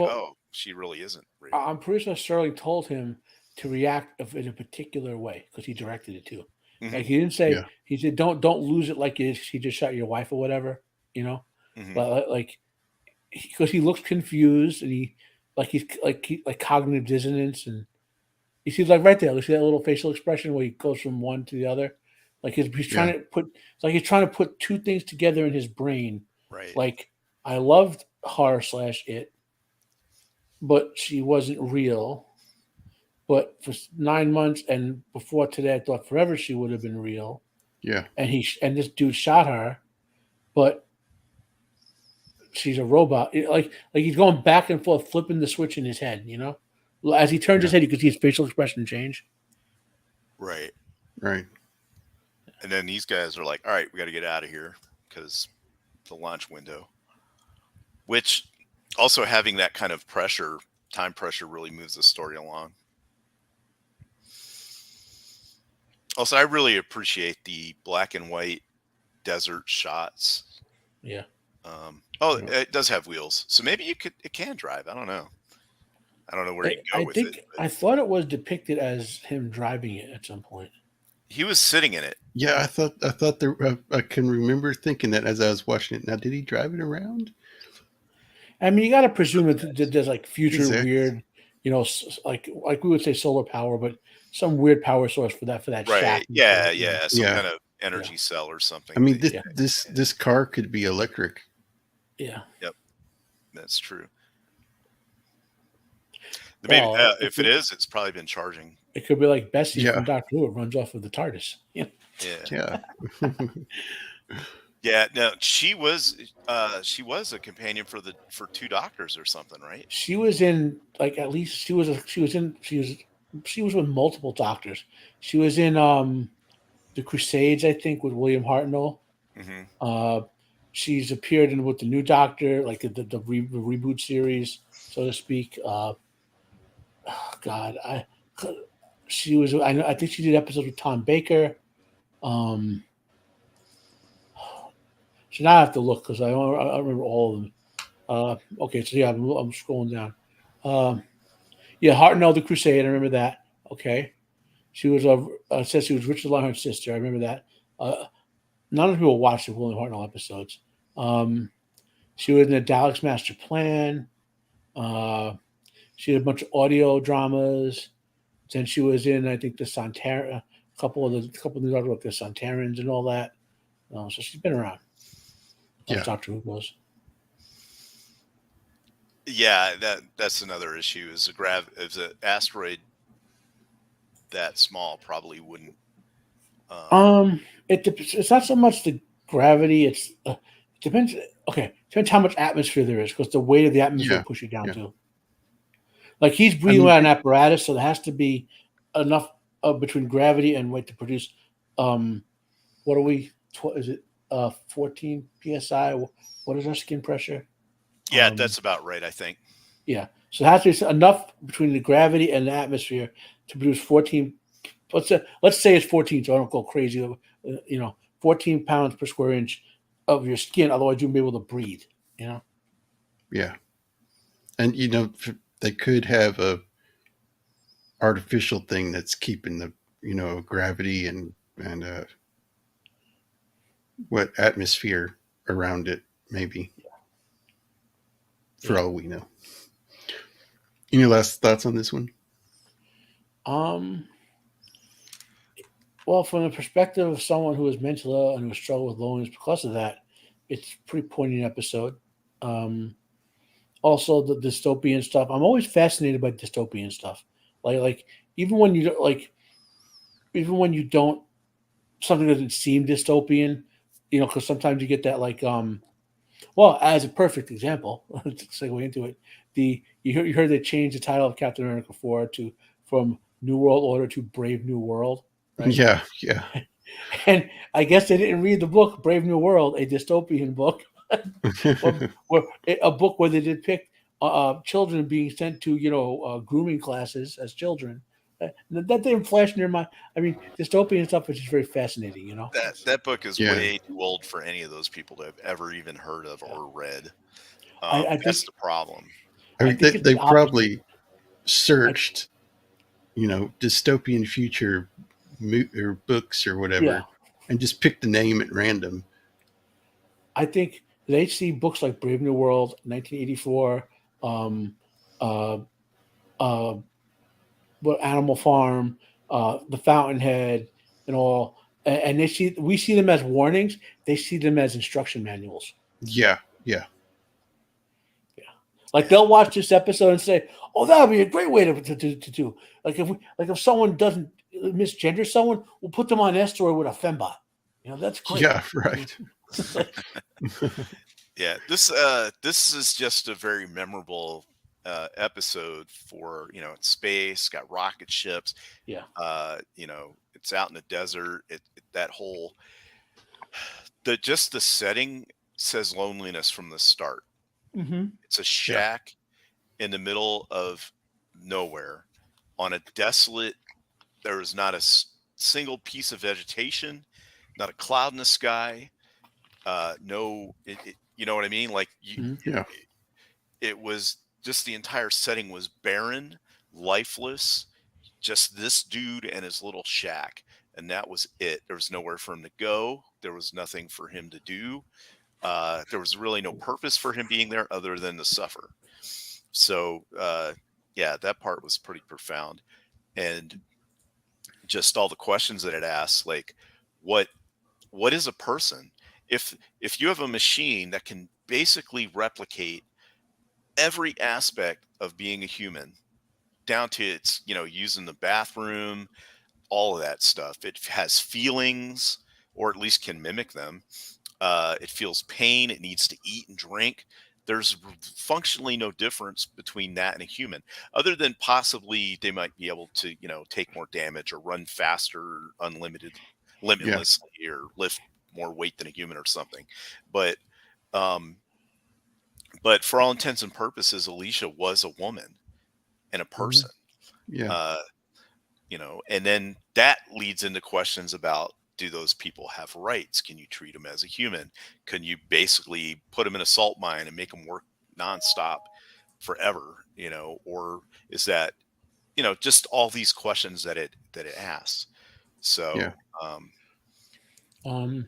she really isn't real. I'm pretty sure Sterling told him to react in a particular way because he directed it too. Mm-hmm. Like he didn't say, he said, don't lose it like he just shot your wife or whatever, Mm-hmm. But like, because he looks confused and he's cognitive dissonance, and you see like right there, you see that little facial expression where he goes from one to the other. Like he's trying to put, it's like he's trying to put 2 things together in his brain. Right. Like I loved her / it, but she wasn't real. But for 9 months and before today, I thought forever she would have been real. Yeah. And this dude shot her, but she's a robot. Like he's going back and forth, flipping the switch in his head, As he turns his head, you can see his facial expression change. Right. Right. And then these guys are like, all right, we got to get out of here because the launch window. Which also having that kind of pressure, time pressure, really moves the story along. Also, I really appreciate the black and white desert shots. Yeah. It does have wheels, so maybe it can drive. I don't know. I don't know where you go with it. I thought it was depicted as him driving it at some point. He was sitting in it. Yeah, I thought there. I can remember thinking that as I was watching it. Now, did he drive it around? I mean, you got to presume that there's like future Exactly. weird, like we would say solar power, but some weird power source for that Right. shaft. Yeah. Some Yeah. kind of energy cell or something. I mean, this car could be electric. Yeah. Yep. That's true. Well, Maybe, if it is, it's probably been charging. It could be like Bessie Yeah. from Doctor Who. It runs off of the TARDIS. Yeah. Yeah. Yeah. No, she was a companion for two doctors or something, right? She was in like she was with multiple doctors. She was in the Crusades, I think, with William Hartnell. Mm-hmm. She's appeared in with the new Doctor, like the reboot series, so to speak. She was. I think she did episodes with Tom Baker. So now I have to look because I remember all of them. Okay, so yeah, I'm scrolling down. Hartnell, the Crusade. I remember that. Okay, she was says she was Richard Lionheart's sister. I remember that. None of people watched the William Hartnell episodes. She was in the Daleks Master Plan. She had a bunch of audio dramas. Then she was in, I think, the Santara, a couple of the others like the Santarans and all that. So she's been around. Yeah. Doctor Who goes. Yeah, that's another issue. Is an asteroid that small probably wouldn't. It's not so much the gravity. It depends. Okay, depends how much atmosphere there is, because the weight of the atmosphere will push you down too. Like he's breathing out an apparatus, so there has to be enough between gravity and weight to produce. What are we? Is it 14 psi? What is our skin pressure? Yeah, that's about right, I think. Yeah, so it has to be enough between the gravity and the atmosphere to produce 14. Let's say it's 14, so I don't go crazy. 14 pounds per square inch of your skin. Otherwise, you won't be able to breathe. Yeah, and they could have a artificial thing that's keeping the gravity and what atmosphere around it, maybe. For all we know. Any last thoughts on this one? Well, from the perspective of someone who is mentally ill and who struggled with loneliness because of that, it's a pretty poignant episode. Also, the dystopian stuff. I'm always fascinated by dystopian stuff. Like even when you don't, something doesn't seem dystopian, because sometimes you get that well, as a perfect example, to segue into it, you heard they changed the title of Captain America 4 from New World Order to Brave New World, right? Yeah. And I guess they didn't read the book Brave New World, a dystopian book, a book where they depict children being sent to grooming classes as children. That didn't flash in their mind. I mean, dystopian stuff is just very fascinating, That book is way too old for any of those people to have ever even heard of or read. That's the problem. I mean, they probably searched, dystopian future or books or whatever, and just picked the name at random. I think they see books like Brave New World, 1984, Animal Farm, The Fountainhead, and all, and we see them as warnings. They see them as instruction manuals. Yeah. Like they'll watch this episode and say, "Oh, that would be a great way to do." Like if someone doesn't misgender someone, we'll put them on asteroid with a fembot. That's great. Yeah, right. Yeah, this is just a very memorable episode for, it's space, got rocket ships. Yeah. It's out in the desert. That whole just the setting says loneliness from the start. Mm-hmm. It's a shack in the middle of nowhere on a desolate. There is not a single piece of vegetation, not a cloud in the sky. No, you know what I mean? Like Yeah. it was just, the entire setting was barren, lifeless. Just this dude and his little shack, and that was it. There was nowhere for him to go. There was nothing for him to do. There was really no purpose for him being there other than to suffer. So, yeah, that part was pretty profound. And just all the questions that it asks, like, what is a person? If you have a machine that can basically replicate every aspect of being a human, down to its, using the bathroom, all of that stuff. It has feelings, or at least can mimic them. It feels pain. It needs to eat and drink. There's functionally no difference between that and a human, other than possibly they might be able to, take more damage or run faster, limitlessly, or lift more weight than a human or something. But, for all intents and purposes, Alicia was a woman and a person. Yeah. And then that leads into questions about, do those people have rights? Can you treat them as a human? Can you basically put them in a salt mine and make them work nonstop forever? Or is that, just all these questions that it asks. So, One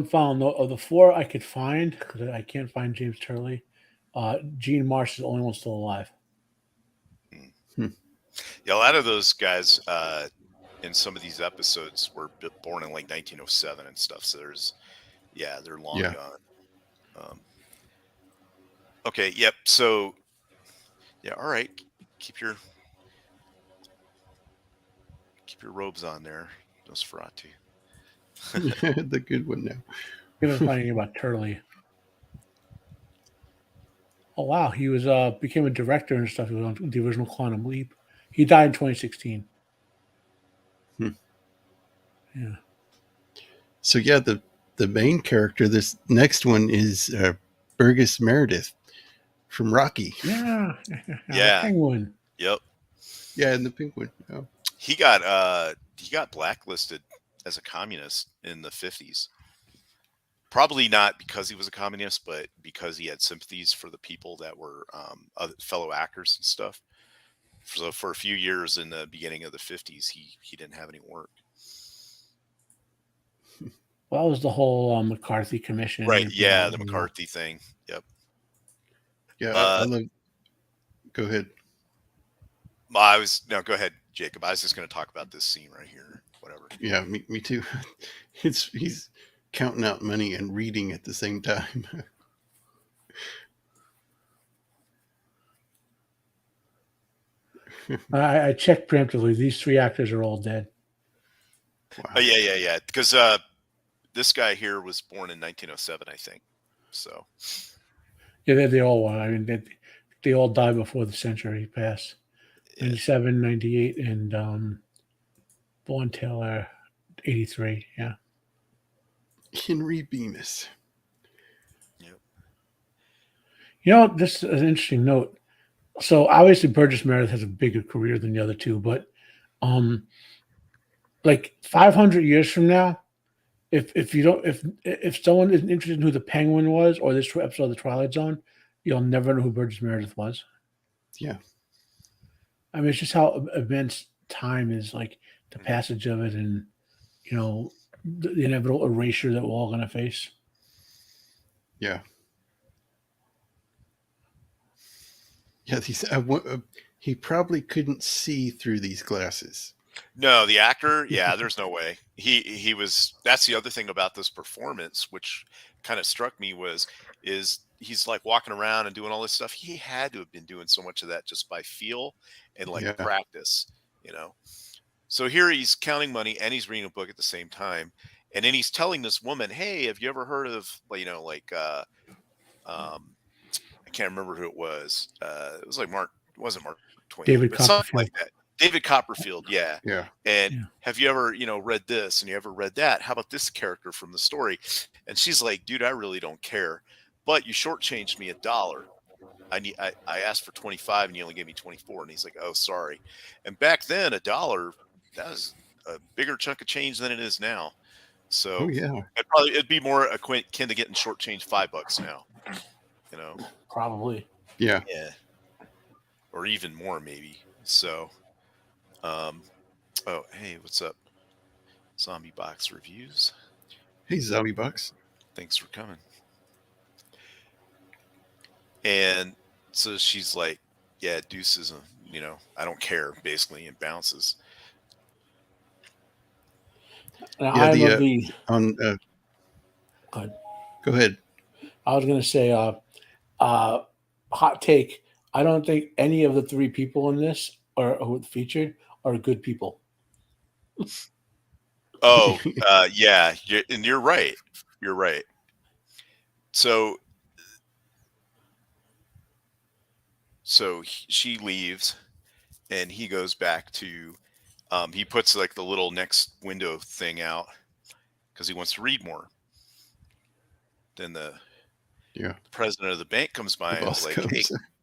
final note of the four I could find, because I can't find James Turley. Gene Marsh is the only one still alive. Yeah, a lot of those guys in some of these episodes were born in like 1907 and stuff. So they're long gone. Okay. Yep. So, yeah. All right. Keep your robes on there, Nosferatu. The good one now. You're gonna find anything about Turley. Oh wow, he was became a director and stuff. He was on the original Quantum Leap. He died in 2016. Yeah. So yeah, the main character, this next one is Burgess Meredith from Rocky. Yeah. Yeah. The Penguin. Yep. Yeah, and the Penguin. Oh. He got blacklisted as a communist in the 50s. Probably not because he was a communist, but because he had sympathies for the people that were other fellow actors and stuff. So for a few years in the beginning of the 50s, he didn't have any work. Well, that was the whole McCarthy Commission. Right. Yeah, the McCarthy thing. Yep. Yeah, I love. Go ahead. Go ahead, Jacob. I was just going to talk about this scene right here. Whatever. Yeah, me too. He's counting out money and reading at the same time. I checked preemptively. These three actors are all dead. Wow. Oh, yeah. Because this guy here was born in 1907, I think. So. Yeah, they all were. I mean, they all died before the century passed. 97, 98, and Vaughan Taylor, 83. Yeah. Henry Bemis. Yep. This is an interesting note. So obviously Burgess Meredith has a bigger career than the other two, but like 500 years from now, if someone isn't interested in who the Penguin was or this episode of the Twilight Zone, you'll never know who Burgess Meredith was. Yeah. I mean, it's just how immense time is, like the passage of it, and the inevitable erasure that we're all going to face. Yeah. Yeah, he probably couldn't see through these glasses. No, the actor, yeah, there's no way. He was. That's the other thing about this performance, which kind of struck me is he's like walking around and doing all this stuff. He had to have been doing so much of that just by feel and practice, So here he's counting money and he's reading a book at the same time, and then he's telling this woman, "Hey, have you ever heard of I I can't remember who it was. It was like Mark. It wasn't Mark Twain, David but something Copperfield. like that. David Copperfield, yeah. Yeah. And Yeah. have you ever, read this and you ever read that? How about this character from the story? And she's like, dude, I really don't care. But you shortchanged me $1. I asked for 25 and you only gave me 24. And he's like, oh, sorry. And back then, $1, that was a bigger chunk of change than it is now. So Oh yeah. it'd be more akin to getting shortchanged $5 now, Probably. Yeah. Yeah. Or even more maybe. So, oh, hey, what's up? Zombie Box Reviews. Hey, Zombie Box. Thanks for coming. And so she's like, yeah, deuces, I don't care, basically, and bounces. Now, Yeah, I'm of the. Go ahead. I was going to say, hot take. I don't think any of the 3 people in this or who featured are good people. Oh, yeah, you're right. You're right. So she leaves, and he goes back to. He puts like the little next window thing out because he wants to read more. Then the president of the bank comes by and is like, hey,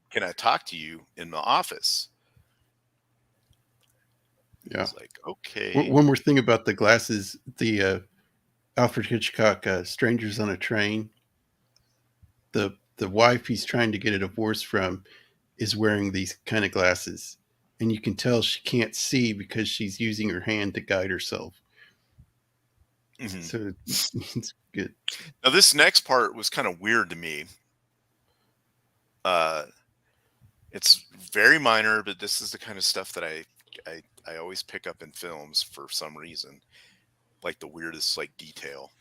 can I talk to you in the office? Yeah. It's like, okay. One more thing about the glasses, the Alfred Hitchcock Strangers on a Train. The wife he's trying to get a divorce from is wearing these kind of glasses. And you can tell she can't see because she's using her hand to guide herself. Mm-hmm. So it's good. Now, this next part was kind of weird to me. It's very minor, but this is the kind of stuff that I always pick up in films for some reason, like the weirdest like detail.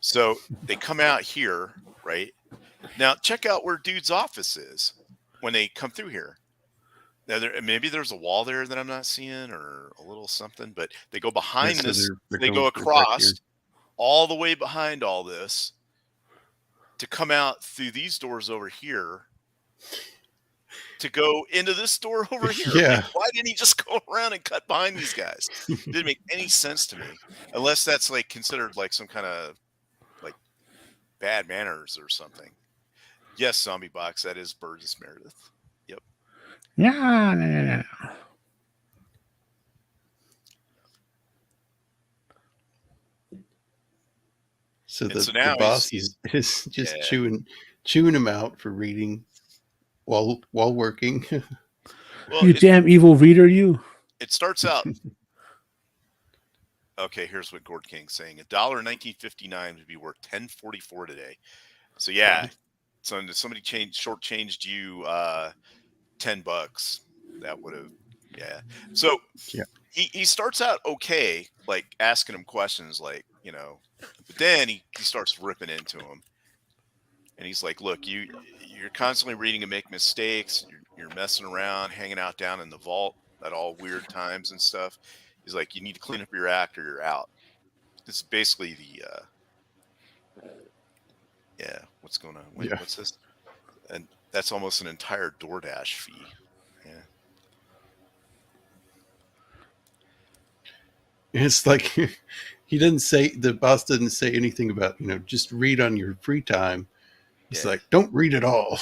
So they come out here, right? Now check out where dude's office is when they come through here. Now maybe there's a wall there that I'm not seeing or a little something, but they go behind this. They go across all the way behind all this to come out through these doors over here to go into this door over here. Yeah. Like, why didn't he just go around and cut behind these guys? Didn't make any sense to me, unless that's like considered like some kind of like bad manners or something. Yes, Zombie Box, that is Burgess Meredith. Yep. Yeah. So the boss is just chewing him out for reading while working. Well, you damn evil reader, you. It starts out. Okay, here's what Gord King's saying: $1.1959 would be worth $10.44 today. So yeah, so if somebody shortchanged you $10, that would have So he starts out okay, like asking him questions, like but then he starts ripping into him, and he's like, "Look, you're constantly reading and make mistakes. You're messing around, hanging out down in the vault at all weird times and stuff." He's like, "You need to clean up your act, or you're out." This is basically the what's going on? Wait, what's this? And that's almost an entire DoorDash fee. Yeah. It's like he doesn't say, the boss doesn't say anything about, just read on your free time. It's like, don't read at all.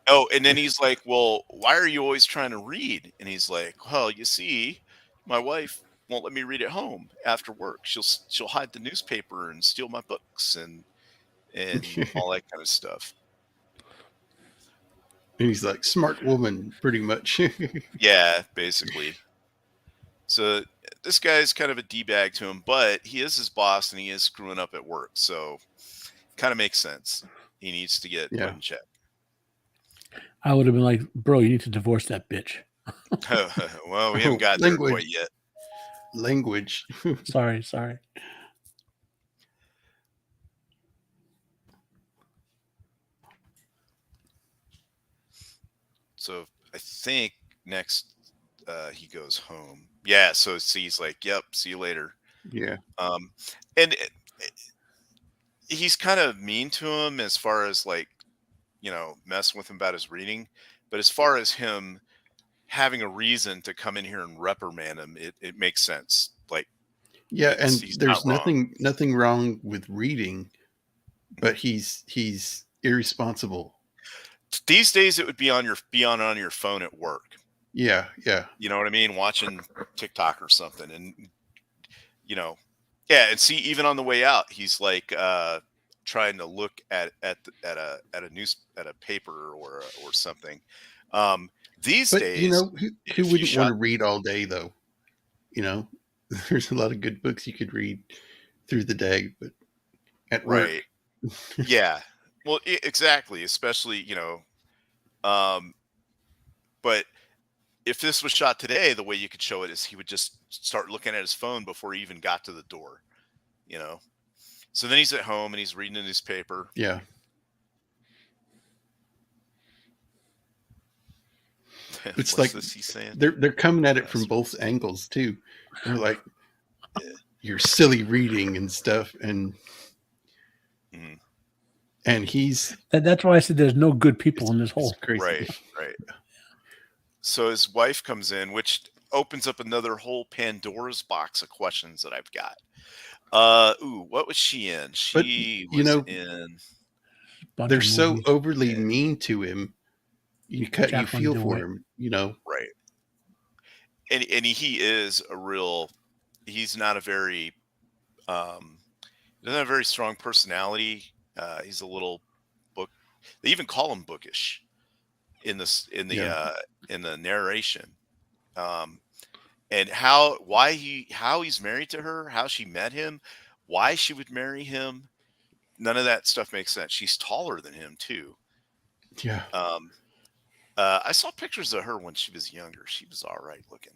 Oh, and then he's like, well, why are you always trying to read? And he's like, well, you see, my wife won't let me read at home after work. She'll hide the newspaper and steal my books and all that kind of stuff. And he's like, smart woman, pretty much. Yeah, basically. So this guy's kind of a D-bag to him, but he is his boss and he is screwing up at work. So kind of makes sense. He needs to get put in check. I would have been like, bro, you need to divorce that bitch. Well, we haven't got there quite yet. Language. Sorry. So I think next he goes home. Yeah, so he's like, yep, see you later. Yeah. And he's kind of mean to him as far as like messing with him about his reading. But as far as him having a reason to come in here and reprimand him, it makes sense. Like, Yeah, and he's not there's wrong. nothing wrong with reading, but he's irresponsible. These days, it would be on your phone at work. Yeah, yeah. You know what I mean? Watching TikTok or something, and yeah. And see, even on the way out, he's like trying to look at a paper or something. These But days, who if you wouldn't want shot to read all day though? You know, there's a lot of good books you could read through the day, but at work. right, yeah, well, exactly, especially um, but if this was shot today, the way you could show it is he would just start looking at his phone before he even got to the door. You know, so then he's at home and he's reading a newspaper. Yeah. It's What's like this he's saying? they're coming at it from both angles too. They're like, you're silly reading and stuff, and Mhm. and he's That's why I said there's no good people in this whole. crazy. Right. So his wife comes in, which opens up another whole Pandora's box of questions that I've got. What was she in? But, She you was know, in. Bunch They're of so movies. overly Yeah. mean to him. You feel for him. Right. And he is he's not a very he doesn't have a very strong personality. He's a little book. They even call him bookish in the narration. And how he's married to her, how she met him, why she would marry him. None of that stuff makes sense. She's taller than him too. Yeah. I saw pictures of her when she was younger. She was all right looking.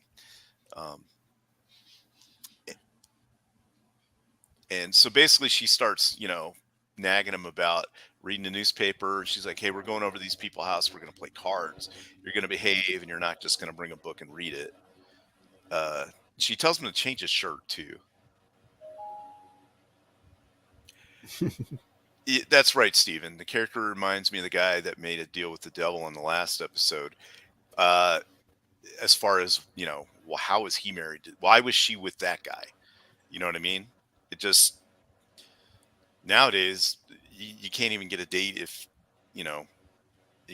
And so basically she starts, nagging him about reading the newspaper. She's like, hey, we're going over to these people's house. We're going to play cards. You're going to behave and you're not just going to bring a book and read it. She tells him to change his shirt too. That's right, Steven. The character reminds me of the guy that made a deal with the devil in the last episode. As far as, how was he married? Why was she with that guy? You know what I mean? It just, nowadays, you can't even get a date if, you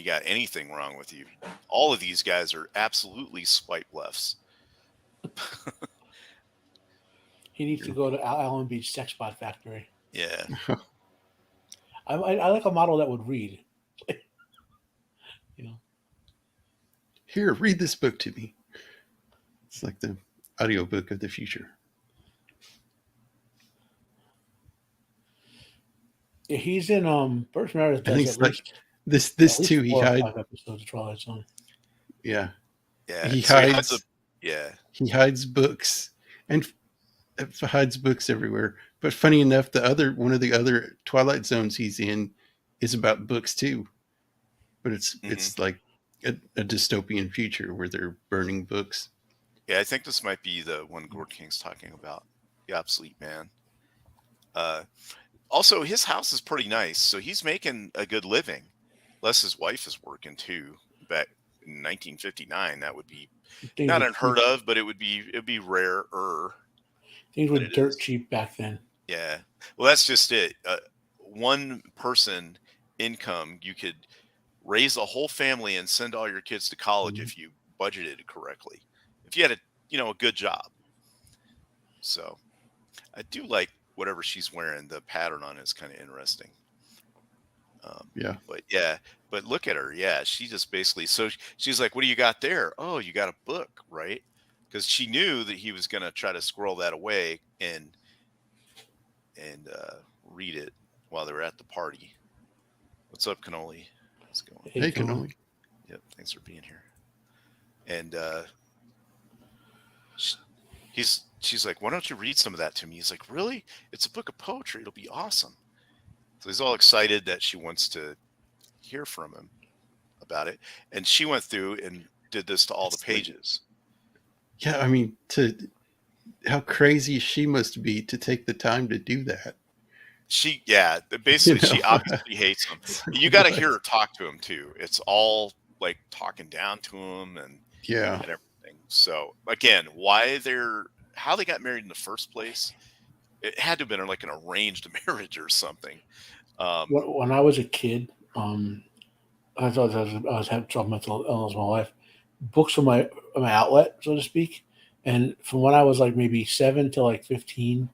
got anything wrong with you. All of these guys are absolutely swipe lefts. He needs to go to Allen Beach Sex Bot Factory. Yeah. I like a model that would read. Here, read this book to me. It's like the audiobook of the future. Yeah, he's in Birch Meredith. And he's like this too. He hides 5 episodes of Twilight Zone. Yeah. Yeah. He So hides. He hides books and hides books everywhere. But funny enough, one of the other Twilight Zones he's in is about books too. But it's like a dystopian future where they're burning books. Yeah, I think this might be the one Gord King's talking about. The Obsolete Man. Also, his house is pretty nice, so he's making a good living. Unless his wife is working too. Back in 1959, that would be not unheard of, but it'd be rarer. Things were dirt cheap back then. Yeah. Well, that's just it. One person income, you could raise a whole family and send all your kids to college if you budgeted correctly. If you had a good job. So I do like whatever she's wearing. The pattern on it is kind of interesting. But look at her. Yeah. She just basically, so she's like, what do you got there? Oh, you got a book, right? Because she knew that he was going to try to squirrel that away and read it while they were at the party. What's up, Cannoli? How's it going? Hey, Cannoli. Yep, thanks for being here. And she's like, why don't you read some of that to me? He's like, really? It's a book of poetry. It'll be awesome. So he's all excited that she wants to hear from him about it. And she went through and did this to all the pages. Yeah, I mean, how crazy she must be to take the time to do that. Basically, You know? she obviously hates him. It's like, You got to what? hear her talk to him too. It's all like talking down to him and Yeah. everything. So again, how they got married in the first place? It had to have been like an arranged marriage or something. When I was a kid, I thought I was having trouble mental illness my life. Books were my outlet, so to speak. And from when I was like maybe 7 to like 15,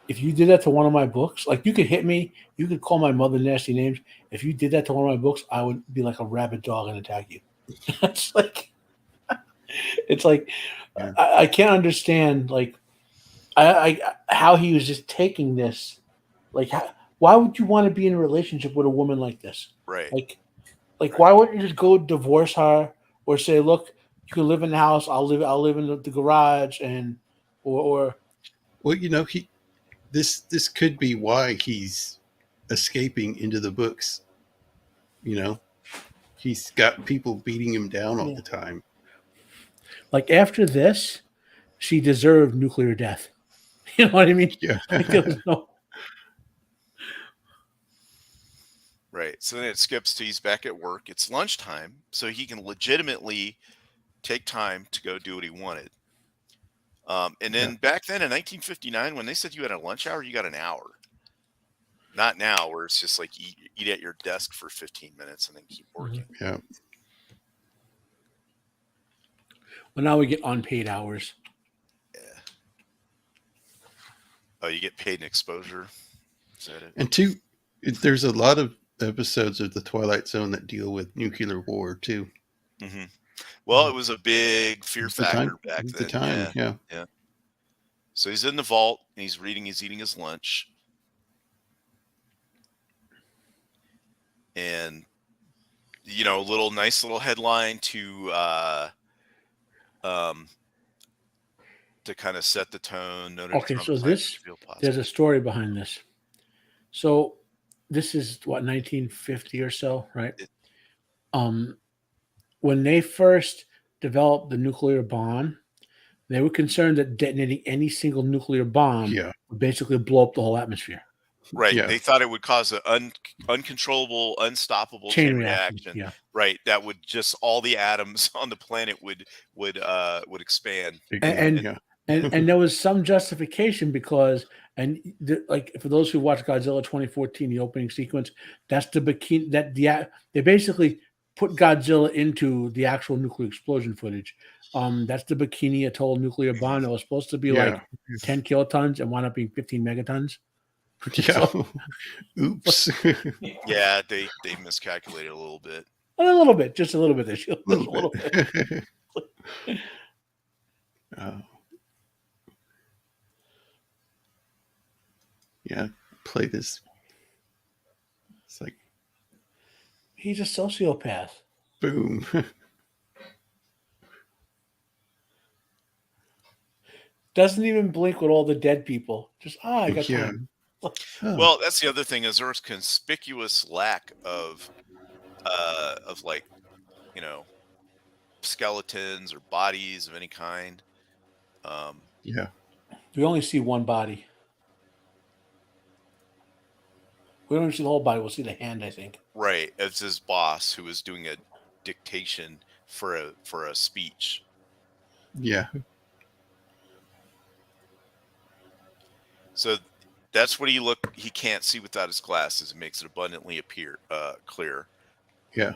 if you did that to one of my books, like you could hit me, you could call my mother nasty names. If you did that to one of my books, I would be like a rabid dog and attack you. it's like, Yeah. I can't understand like how he was just taking this. Like, why would you want to be in a relationship with a woman like this? Right. Like, why wouldn't you just go divorce her or say, look, you can live in the house, I'll live in the garage, and or Well, this could be why he's escaping into the books. He's got people beating him down all the time. like after this, she deserved nuclear death. You know what I mean? Yeah. Like, there was no. Right. So then it skips to he's back at work. It's lunchtime, so he can legitimately take time to go do what he wanted. And then back then in 1959, when they said you had a lunch hour, you got an hour. Not now, where it's just like eat at your desk for 15 minutes and then keep working. Yeah. Well, now we get unpaid hours. Yeah. Oh, you get paid in exposure. Is that it? And there's a lot of episodes of the Twilight Zone that deal with nuclear war too. Mm-hmm. Well, it was a big fear factor back then. The time, yeah. So he's in the vault and he's eating his lunch. And nice little headline to kind of set the tone. Okay, so there's a story behind this. So this is what 1950 or so, right? When they first developed the nuclear bomb, they were concerned that detonating any single nuclear bomb would basically blow up the whole atmosphere. Right. Yeah. They thought it would cause an uncontrollable, unstoppable chain reaction. Yeah. Right. That would just all the atoms on the planet would expand. And there was some justification because, like for those who watched Godzilla 2014, the opening sequence, that's the bikini they basically put Godzilla into the actual nuclear explosion footage. That's the Bikini Atoll nuclear bomb that was supposed to be like 10 kilotons and wound up being 15 megatons. Yeah. Oops. Yeah, they miscalculated a little bit. Just a little bit. Just a little bit. Yeah, play this. It's like he's a sociopath. Boom. Doesn't even blink with all the dead people. Just I got time. Well, that's the other thing is there's conspicuous lack of like skeletons or bodies of any kind. Yeah. We only see one body. We don't see the whole body. We'll see the hand, I think. Right. It's his boss who was doing a dictation for a speech. Yeah. So that's what he can't see without his glasses. It makes it abundantly clear. Yeah.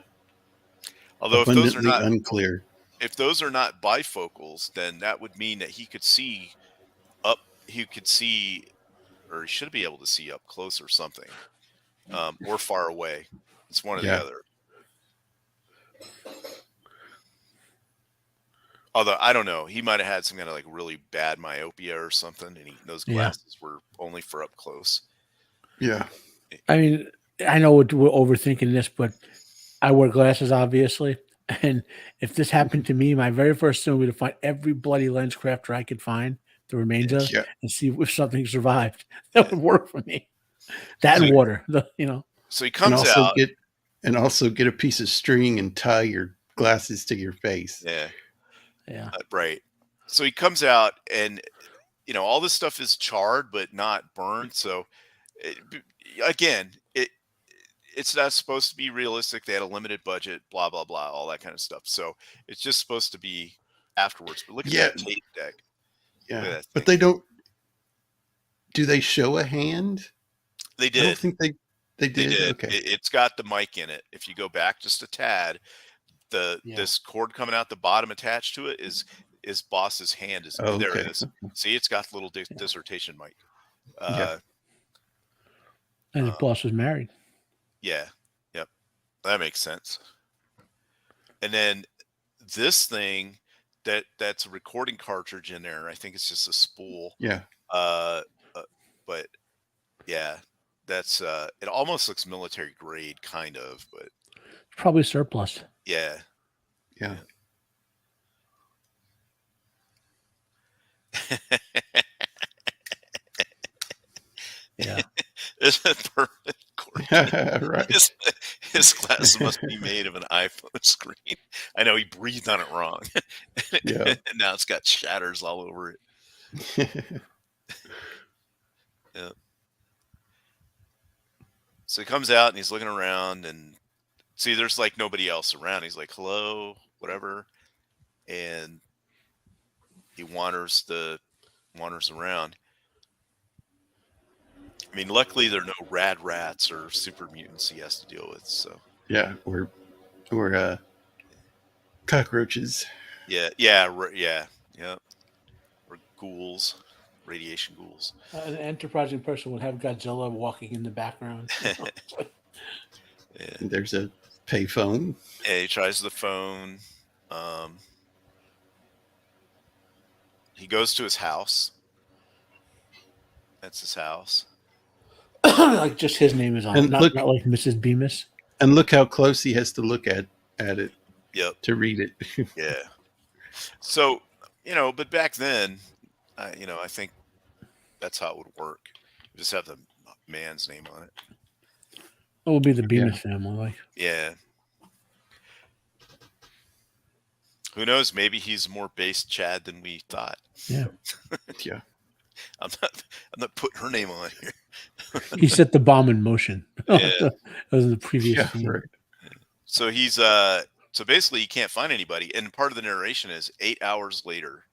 Although abundantly unclear. If those are not bifocals, then that would mean that he could see up. He could see, or he should be able to see up close or something, or far away. It's one or the other. Although I don't know, he might have had some kind of like really bad myopia or something, and those glasses were only for up close. Yeah. I mean, I know we're overthinking this, but I wear glasses, obviously. And if this happened to me, my very first thing would be to find every bloody lens crafter I could find, the remains of, and see if something survived. That would work for me. That and water, So he comes out. And also get a piece of string and tie your glasses to your face. Yeah. Yeah. Right. So he comes out and, all this stuff is charred but not burned. So again, it's not supposed to be realistic. They had a limited budget, blah blah blah, all that kind of stuff. So it's just supposed to be afterwards. But look at Yeah. that tape deck. Look at Yeah. that But thing. they don't. Do they show a hand? They I don't did. think they They did. did. Okay. It's got the mic in it. If you go back just a tad, this cord coming out the bottom attached to it is Boss's hand. Is Oh, there? okay. It is. See, it's got the little dissertation mic. Yeah. And his boss was married. Yeah. Yep. That makes sense. And then this thing that's a recording cartridge in there. I think it's just a spool. Yeah. But yeah, that's it almost looks military grade kind of, but Probably surplus. yeah. Yeah. Yeah. It's a perfect cord. Right. His glasses must be made of an iPhone screen. I know he breathed on it wrong. Yeah. And now it's got shatters all over it. Yeah. So he comes out and he's looking around and see there's like nobody else around. He's like, hello, whatever. And he wanders around. I mean, luckily there are no rad rats or super mutants he has to deal with. So Yeah. Or cockroaches. yeah. Or ghouls, radiation ghouls. An enterprising person would have Godzilla walking in the background. Yeah. There's a payphone. Yeah, he tries the phone. He goes to his house. That's his house. Like just his name is on And it, not look- like Mrs. Bemis. And look how close he has to look at it Yep. to read it. Yeah. So, but back then, I think that's how it would work. You just have the man's name on it. It would be the Bemis family. Like, Yeah. Who knows? Maybe he's more based Chad than we thought. yeah. Yeah. I'm not putting her name on here. He set the bomb in motion. Yeah. That was in the previous Yeah. scene. Right. So he's so basically he can't find anybody, and part of the narration is 8 hours later.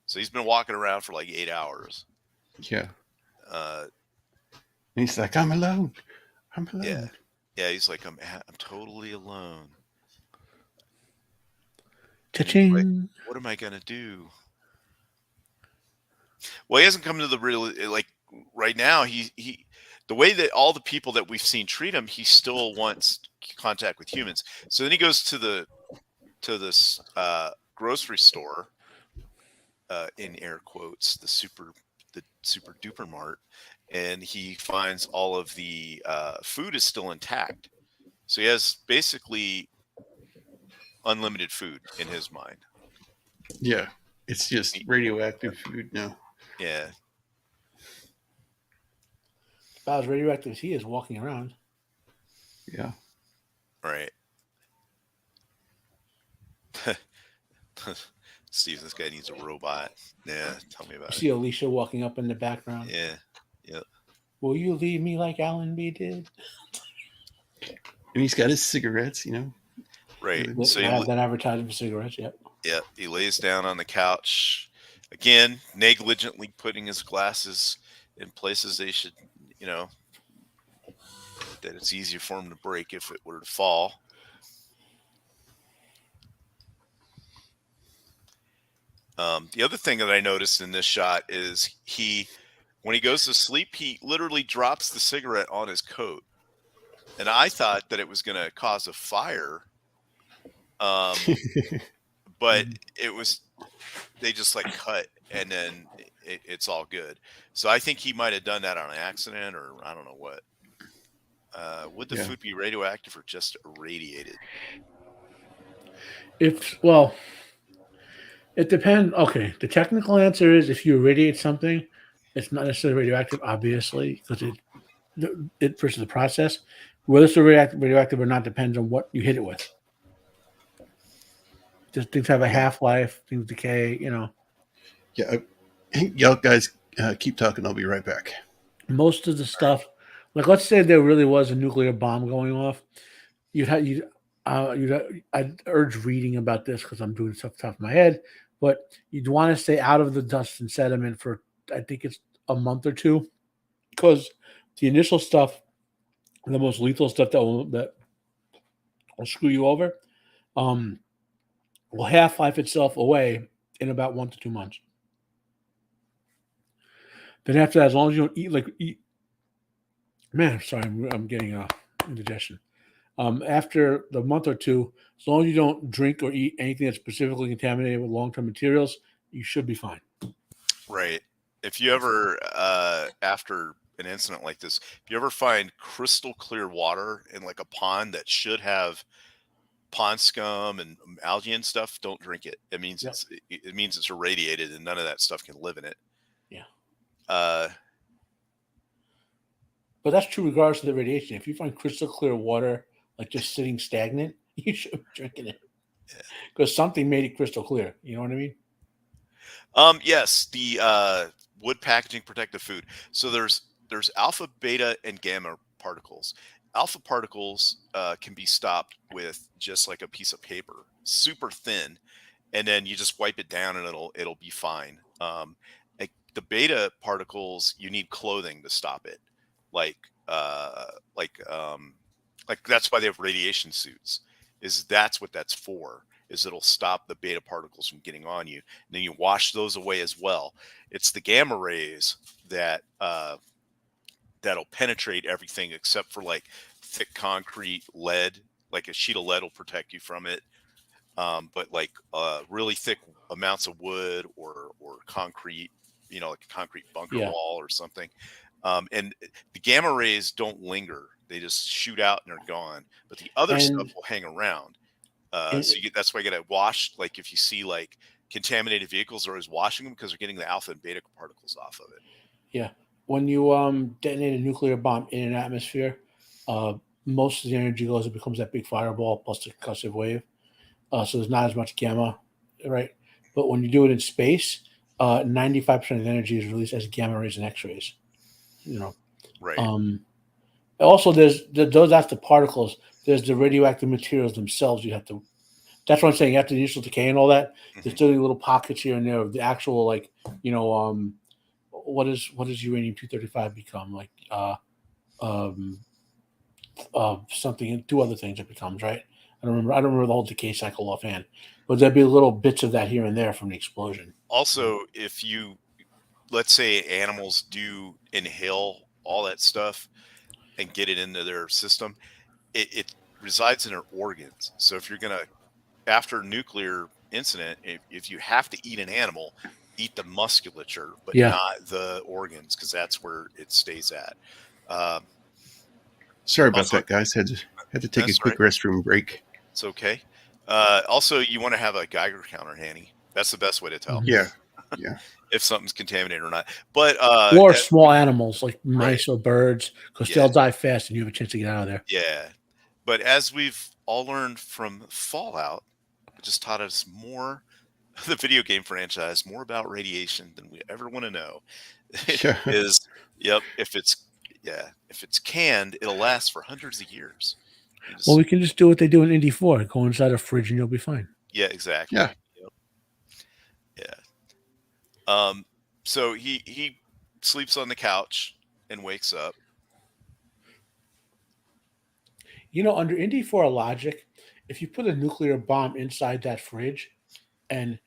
So he's been walking around for like 8 hours. Yeah. Uh, And he's like, I'm alone. I'm alone. yeah, yeah. He's like, I'm totally alone. Cha-ching. What am I gonna do? Well, he hasn't come to the real like right now. He the way that all the people that we've seen treat him, he still wants contact with humans. So then he goes to this grocery store, in air quotes, the super duper mart, and he finds all of the food is still intact. So he has basically unlimited food in his mind. Yeah. It's just radioactive food now. Yeah. About as radioactive as he is walking around. Yeah. Right. Steve, this guy needs a robot. Yeah, tell me about See Alicia walking up in the background. it. Yeah. Yep. Will you leave me like Alan B did? And he's got his cigarettes, Right. I So have that advertising for cigarettes. Yep. he lays down on the couch again, negligently putting his glasses in places they should, that it's easier for him to break if it were to fall. The other thing that I noticed in this shot is when he goes to sleep, he literally drops the cigarette on his coat. And I thought that it was going to cause a fire. But they just like cut and then it's all good. So I think he might have done that on accident or I don't know what. Would the food be radioactive or just irradiated? It depends. Okay, the technical answer is if you irradiate something, it's not necessarily radioactive, obviously, because it versus the process. Whether it's radioactive or not depends on what you hit it with. Just things have a half-life, things decay, Yeah. Y'all guys keep talking. I'll be right back. Most of the stuff Like, let's say there really was a nuclear bomb going off. I'd urge reading about this because I'm doing stuff off the top of my head, but you'd want to stay out of the dust and sediment for, I think it's a month or two, because the initial stuff, the most lethal stuff that will screw you over, um, will half-life itself away in about 1 to 2 months. Then after that, as long as you don't eat, man, sorry, I'm getting indigestion. After the month or two, as long as you don't drink or eat anything that's specifically contaminated with long-term materials, you should be fine. Right. If you ever, after an incident like this, if you ever find crystal clear water in like a pond that should have pond scum and algae and stuff, don't drink it. It means Yep. it means it's irradiated and none of that stuff can live in it. Yeah. But that's true regardless of the radiation. If you find crystal clear water like just sitting stagnant, you should be drinking it because something made it crystal clear. You know what I mean? Yes, the wood packaging protective food. So there's alpha, beta, and gamma particles. Alpha particles can be stopped with just like a piece of paper, super thin, and then you just wipe it down and it'll be fine. The beta particles, you need clothing to stop it, like that's why they have radiation suits. That's what that's for. Is it'll stop the beta particles from getting on you. And then you wash those away as well. It's the gamma rays that that'll penetrate everything except for like thick concrete, lead. Like a sheet of lead will protect you from it. But like really thick amounts of wood or concrete, like a concrete bunker wall or something. And the gamma rays don't linger. They just shoot out and are gone. But the other stuff will hang around. So that's why you get to wash. Like if you see like contaminated vehicles, they're always washing them because they're getting the alpha and beta particles off of it. Yeah. When you detonate a nuclear bomb in an atmosphere, most of the energy goes, it becomes that big fireball plus the concussive wave. So there's not as much gamma, right? But when you do it in space, 95% of the energy is released as gamma rays and X-rays. Right. Also, that's the particles. There's the radioactive materials themselves. That's what I'm saying. After the initial decay and all that, there's still little pockets here and there of the actual, like, what does uranium-235 become? Like, something, two other things it becomes, right? I don't remember the whole decay cycle offhand, but there'd be little bits of that here and there from the explosion. Also, if let's say animals do inhale all that stuff and get it into their system, it resides in their organs. So if you're after nuclear incident, if you have to eat an animal, eat the musculature, but not the organs, because that's where it stays at. Sorry about that, guys. Had to take a quick restroom break. It's okay. Also, you want to have a Geiger counter handy. That's the best way to tell. Yeah. If something's contaminated or not. But or small animals like mice or birds, because they'll die fast and you have a chance to get out of there. Yeah. But as we've all learned from Fallout, it just taught us more, the video game franchise, more about radiation than we ever want to know. If it's canned, it'll last for hundreds of years. Well, we can just do what they do in Indy 4. Go inside a fridge and you'll be fine. Yeah, exactly. Yeah. Yeah. So he sleeps on the couch and wakes up. Under Indy 4 logic, if you put a nuclear bomb inside that fridge and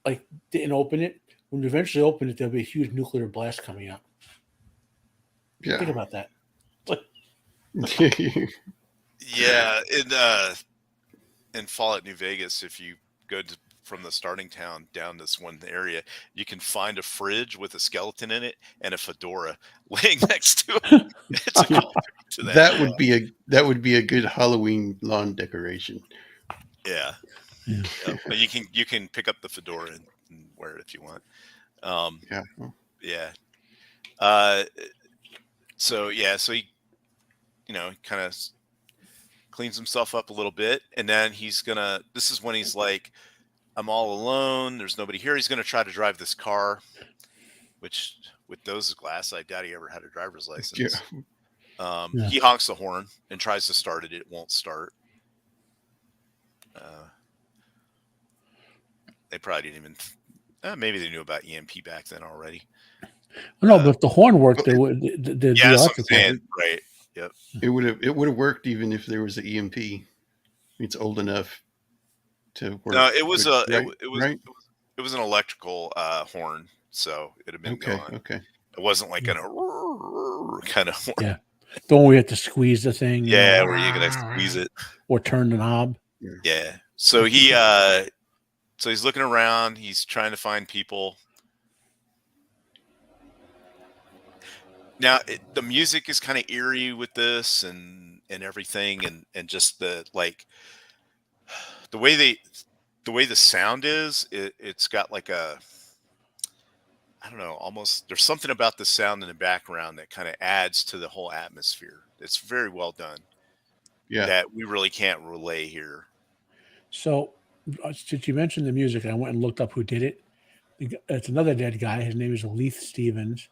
like didn't open it, when you eventually open it, there'll be a huge nuclear blast coming out. Yeah. Think about that. Yeah, in Fallout New Vegas, if you go from the starting town down this one area, you can find a fridge with a skeleton in it and a fedora laying next to it. It's a callback to that. That would be a good Halloween lawn decoration. Yeah. But you can pick up the fedora and wear it if you want. So he kind of cleans himself up a little bit, and then this is when he's like, I'm all alone, there's nobody here. He's gonna try to drive this car, which with those glasses, I doubt he ever had a driver's license. Yeah. He honks the horn and tries to start it. It won't start. They probably didn't even. Maybe they knew about EMP back then already. No, but if the horn worked, well, the Yeah, that's what I'm electrical. saying. Right. Yep. It would have worked even if there was an EMP. It's old enough to work. No, it was but, a right, it was right. it was an electrical horn, so it'd have been Okay, gone. okay. It wasn't like an kind of horn. Yeah. The one where you have to squeeze the thing. you Yeah, know, where you're gonna squeeze it. or turn the knob. Yeah. So he's looking around. He's trying to find people. Now the music is kind of eerie with this and everything, and just the the way the sound is. It's got like a, I don't know, almost, there's something about the sound in the background that kind of adds to the whole atmosphere. It's very well done. Yeah. That we really can't relay here. So, since you mentioned the music, I went and looked up who did it. It's another dead guy. His name is Leith Stevens.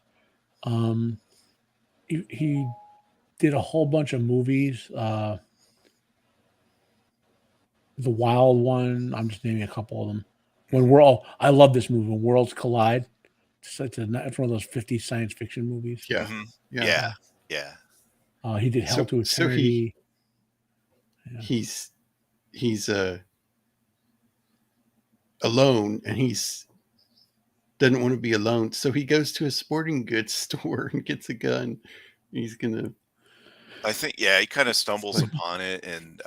He did a whole bunch of movies. The Wild One. I'm just naming a couple of them. I love this movie. When Worlds Collide. It's one of those 50 science fiction movies. Yeah. Mhm. Yeah. Yeah. He did Hell to So Eternity. he's alone, and doesn't want to be alone, so he goes to a sporting goods store and gets a gun. He's gonna. I think, he kind of stumbles upon it, and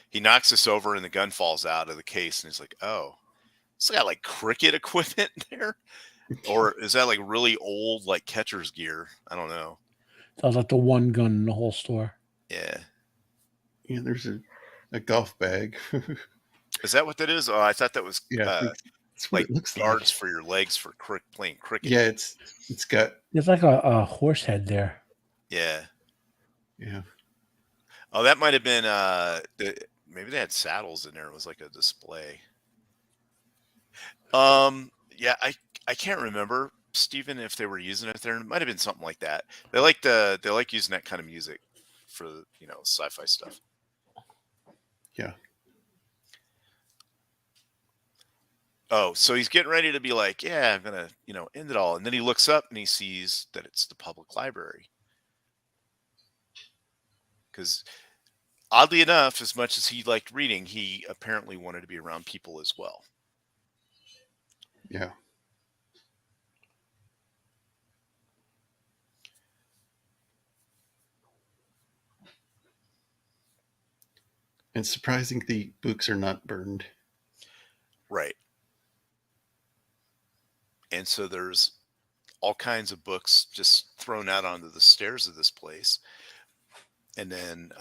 he knocks this over, and the gun falls out of the case, and he's like, "Oh, it's got like cricket equipment there, or is that like really old like catcher's gear? I don't know." Sounds like the one gun in the whole store. Yeah. Yeah, there's a golf bag. Is that what that is? Oh, I thought that was That's what like it looks guards like. for your legs for playing cricket. Yeah, it's got. There's like a horse head there. Yeah. Yeah. Oh, that might have been maybe they had saddles in there. It was like a display. Yeah, I can't remember, Stephen, if they were using it there. It might have been something like that. They like using that kind of music for sci-fi stuff. Yeah. Oh, so he's getting ready to be like, yeah, I'm gonna end it all, and then he looks up and he sees that it's the public library. Because oddly enough, as much as he liked reading, he apparently wanted to be around people as well. Yeah. And surprising, the books are not burned. Right. And so there's all kinds of books just thrown out onto the stairs of this place. And then,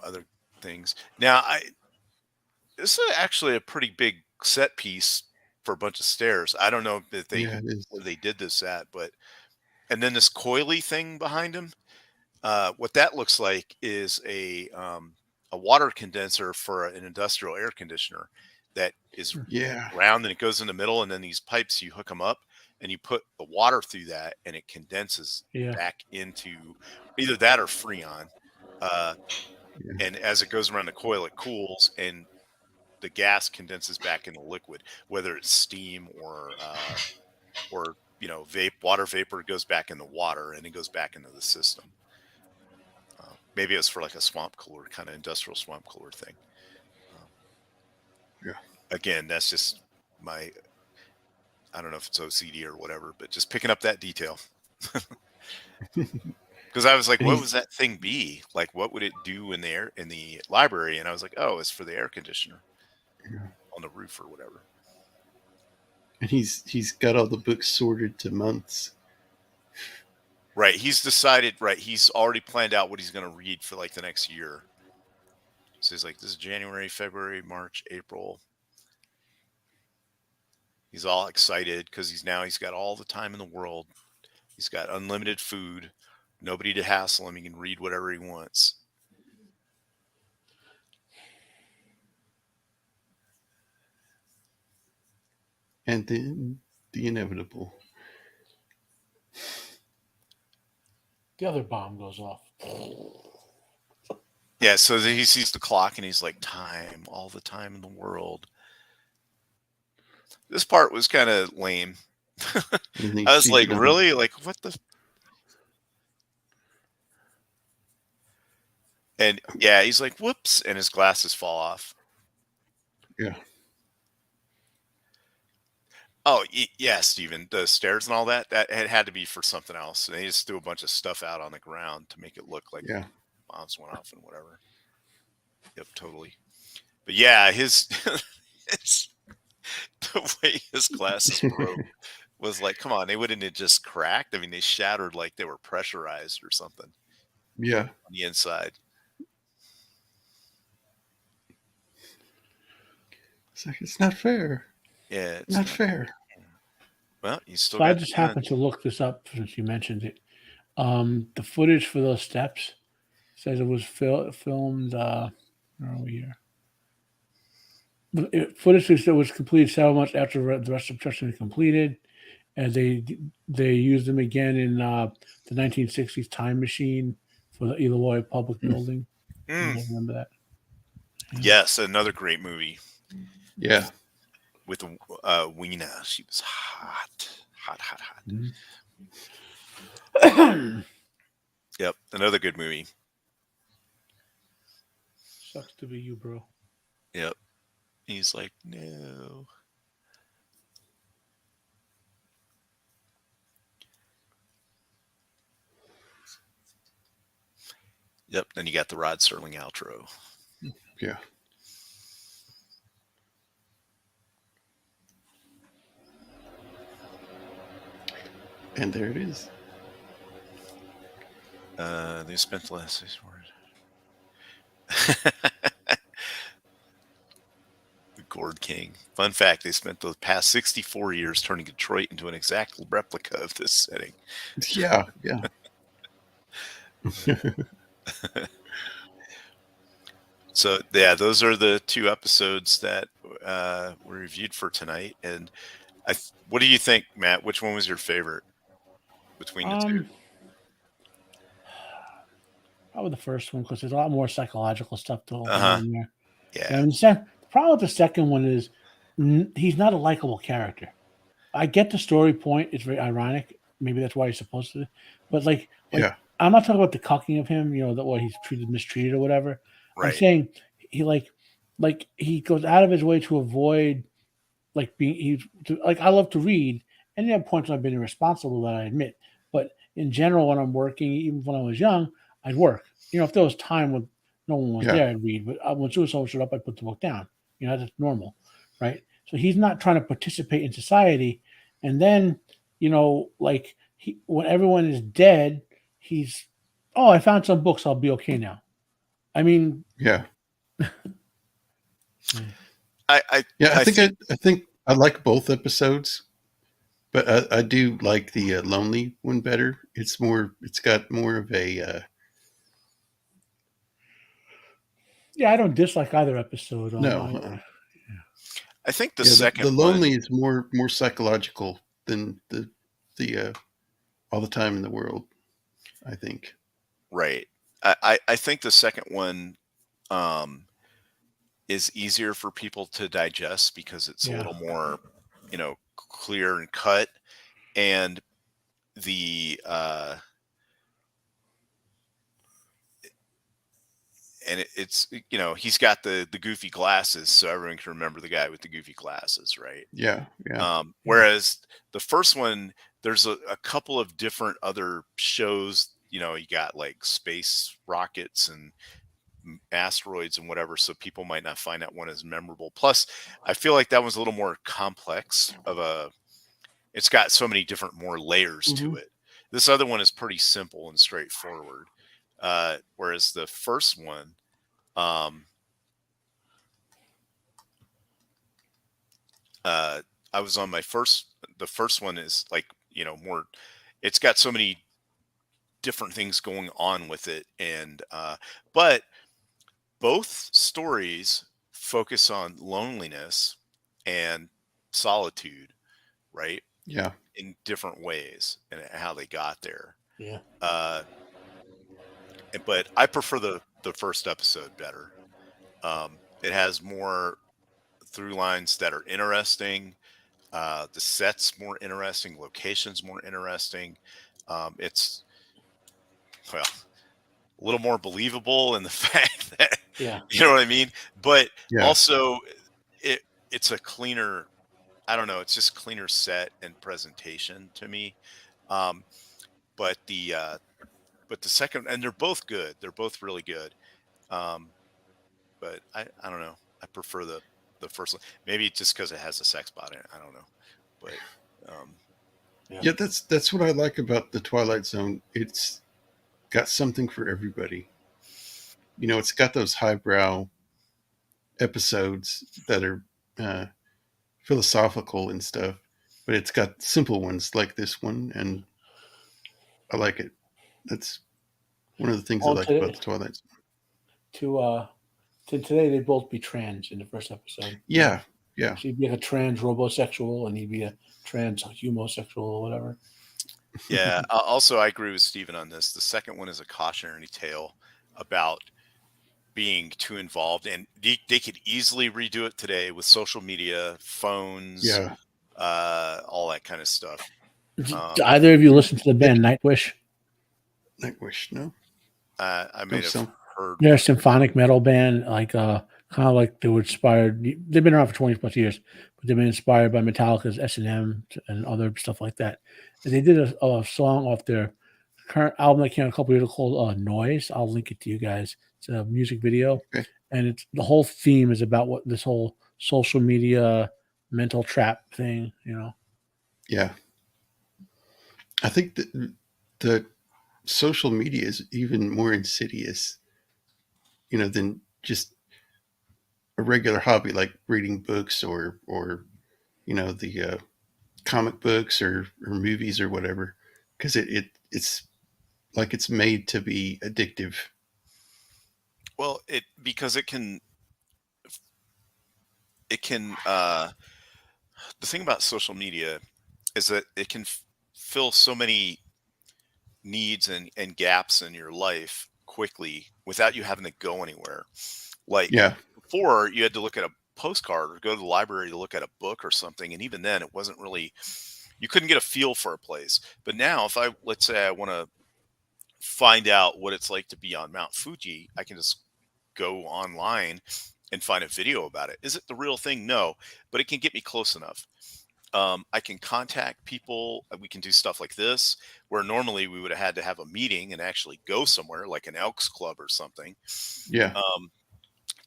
other things. Now, this is actually a pretty big set piece for a bunch of stairs. I don't know if where they did this at, and then this coily thing behind him, what that looks like is a water condenser for an industrial air conditioner that is round, and it goes in the middle, and then these pipes, you hook them up and you put the water through that, and it condenses back into either that or Freon. And as it goes around the coil, it cools, and the gas condenses back into liquid, whether it's steam or water vapor goes back in the water, and it goes back into the system. Maybe it's for like a swamp cooler, kind of industrial swamp cooler thing. Again, that's just I don't know if it's OCD or whatever, but just picking up that detail. Because I was like, what would that thing be? Like, what would it do in the library? And I was like, oh, it's for the air conditioner on the roof or whatever. And he's got all the books sorted to months. Right. He's decided, he's already planned out what he's going to read for like the next year. So he's like, this is January, February, March, April. He's all excited because he's got all the time in the world. He's got unlimited food, nobody to hassle him. He can read whatever he wants. And then the inevitable. The other bomb goes off. Yeah, so he sees the clock and he's like, time, all the time in the world. This part was kind of lame. And he I was sees like, another- really? Like, what the? And yeah, he's like, whoops, and his glasses fall off. Yeah. Oh, yeah, Steven, the stairs and all that, that had to be for something else. And they just threw a bunch of stuff out on the ground to make it look like Yeah. bombs went off and whatever. Yep, totally. But yeah, his the way his glasses broke was like, come on, they wouldn't have just cracked. I mean, they shattered like they were pressurized or something Yeah. on the inside. It's like, it's not fair. Yeah, it's Not fair. Well, you still So I got just the gun. happened to look this up since you mentioned it. The footage for those steps says it was filmed. Where are we here? Footage that was completed several months after the rest of the construction was completed, and they used them again in the 1960s Time Machine for the Eloy Public Building. Mm. You remember that? Yes, another great movie Yeah. with Weena. She was hot. Mm-hmm. Yep, another good movie. Sucks to be you, bro. Yep. He's like, no. Yep. Then you got the Rod Serling outro. Yeah. And there it is. They spent the last 6 words. The Gourd King. Fun fact, they spent the past 64 years turning Detroit into an exact replica of this setting. Yeah. Yeah. So, yeah, those are the 2 episodes that were reviewed for tonight. And what do you think, Matt? Which one was your favorite between the 2? Probably the first one because there's a lot more psychological stuff to Uh-huh. in there. Yeah. And the problem with the second one is he's not a likable character. I get the story point; it's very ironic. Maybe that's why he's supposed to. But like Yeah. I'm not talking about the cucking of him. You know, that way he's mistreated or whatever. Right. I'm saying he like he goes out of his way to avoid like being like I love to read, and there are points I've been irresponsible that I admit. But in general, when I'm working, even when I was young, I'd work. You know, if there was time when no one was Yeah. there, I'd read. But when someone showed up, I'd put the book down. You know, that's normal, right? So he's not trying to participate in society. And then, you know, like when everyone is dead, he's, oh, I found some books. I'll be okay now. I mean, Yeah. I think I like both episodes, but I do like the lonely one better. It's got more of a yeah, I don't dislike either episode. no. I think the Yeah, second the lonely one, is more psychological than the all the time in the world, I think. right. I think the second one is easier for people to digest because it's a little more, you know, clear and cut. And the it's you know, he's got the goofy glasses, so everyone can remember the guy with the goofy glasses, right? Yeah. Whereas the first one, there's a couple of different other shows. You know, you got like space rockets and asteroids and whatever, so people might not find that one as memorable. Plus, I feel like that one's a little more complex of a. It's got so many different more layers to it. This other one is pretty simple and straightforward. Whereas the first one, I was on the first one is like, you know, more, it's got so many different things going on with it. And, but both stories focus on loneliness and solitude, right? Yeah. In different ways and how they got there. Yeah. but I prefer the first episode better. It has more through lines that are interesting. The set's more interesting, locations more interesting. It's well a little more believable in the fact that Yeah. you know what I mean. But Yeah. also, it's a cleaner. I don't know. It's just cleaner set and presentation to me. Um, but the second, and they're both good. They're both really good. Um, but I don't know. I prefer the first one. Maybe just because it has a sex bot in it. I don't know. But um, Yeah, that's what I like about the Twilight Zone. It's got something for everybody. You know, it's got those highbrow episodes that are uh, philosophical and stuff, but it's got simple ones like this one, and I like it. That's one of the things I Well, like about the Twilight Zone. to today they'd both be trans in the first episode. Yeah, yeah, So you'd be like a trans robosexual, and he'd be a trans homosexual or whatever. yeah. Also, I agree with Steven on this. The second one is a cautionary tale about being too involved, and they could easily redo it today with social media, phones, yeah. all that kind of stuff. Do either of you listen to the band Nightwish? Nightwish, no. I may have so. heard. They're a symphonic metal band, like kind of like they were inspired. They've been around for 20 plus years, but they've been inspired by Metallica's S&M and other stuff like that. And they did a song off their current album that came out a couple years ago called Noise. I'll link it to you guys. It's a music video, Okay. and it's the whole theme is about what this whole social media mental trap thing, you know. Yeah, I think that the social media is even more insidious, you know, than just a regular hobby like reading books or you know the comic books or movies or whatever, because it's like it's made to be addictive. Well, because it can the thing about social media is that it can fill so many needs and gaps in your life quickly without you having to go anywhere. Like Yeah, before, you had to look at a postcard or go to the library to look at a book or something, and even then, it wasn't really, you couldn't get a feel for a place. But now, if let's say I want to find out what it's like to be on Mount Fuji, I can just go online and find a video about it. Is it the real thing? No, but it can get me close enough. I can contact people. We can do stuff like this, where normally we would have had to have a meeting and actually go somewhere, like an Elks Club or something, yeah,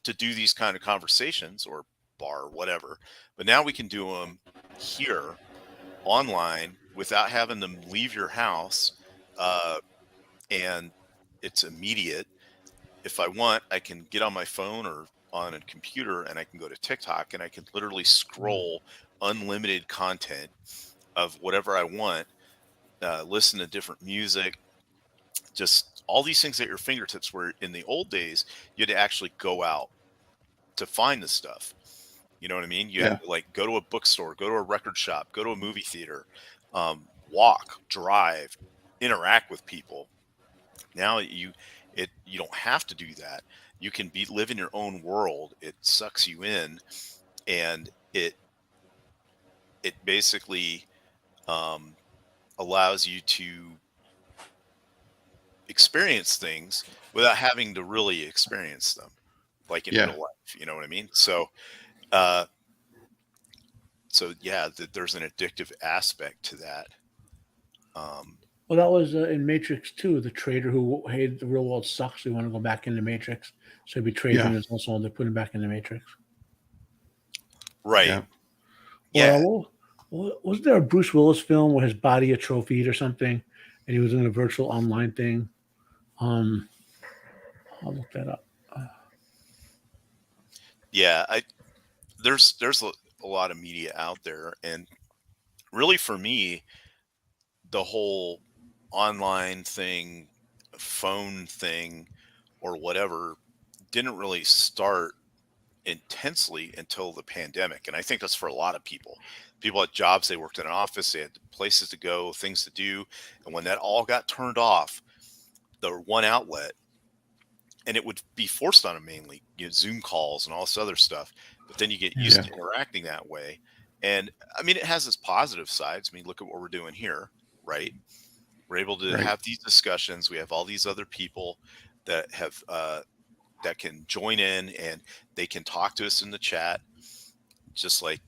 to do these kind of conversations or bar or whatever. But now we can do them here online without having them leave your house, and it's immediate. If I want, I can get on my phone or on a computer and I can go to TikTok and I can literally scroll unlimited content of whatever I want, listen to different music, just all these things at your fingertips. Where in the old days, you had to actually go out to find the stuff. You know what I mean? You yeah, had to like go to a bookstore, go to a record shop, go to a movie theater, walk, drive, interact with people. Now you don't have to do that. You can live in your own world. It sucks you in, and it basically um, allows you to experience things without having to really experience them, like in yeah, real life. You know what I mean? Uh, so yeah, there's an addictive aspect to that. Well, that was in Matrix 2, the trader who hated the real world sucks. We want to go back into Matrix. So he betrayed him yeah, and also they put him back into Matrix. Right. yeah. Yeah. Wasn't there a Bruce Willis film where his body a trophy or something, and he was in a virtual online thing? I'll look that up. Yeah. There's a lot of media out there, and really for me, the whole online thing, phone thing, or whatever didn't really start intensely until the pandemic. And I think that's for a lot of people. People had jobs, they worked in an office, they had places to go, things to do. And when that all got turned off, the one outlet and it would be forced on them mainly, Zoom calls and all this other stuff. But then you get used Yeah. to interacting that way. And I mean, it has its positive sides. I mean, look at what we're doing here, right? We're able to Right. have these discussions. We have all these other people that have that can join in, and they can talk to us in the chat, just like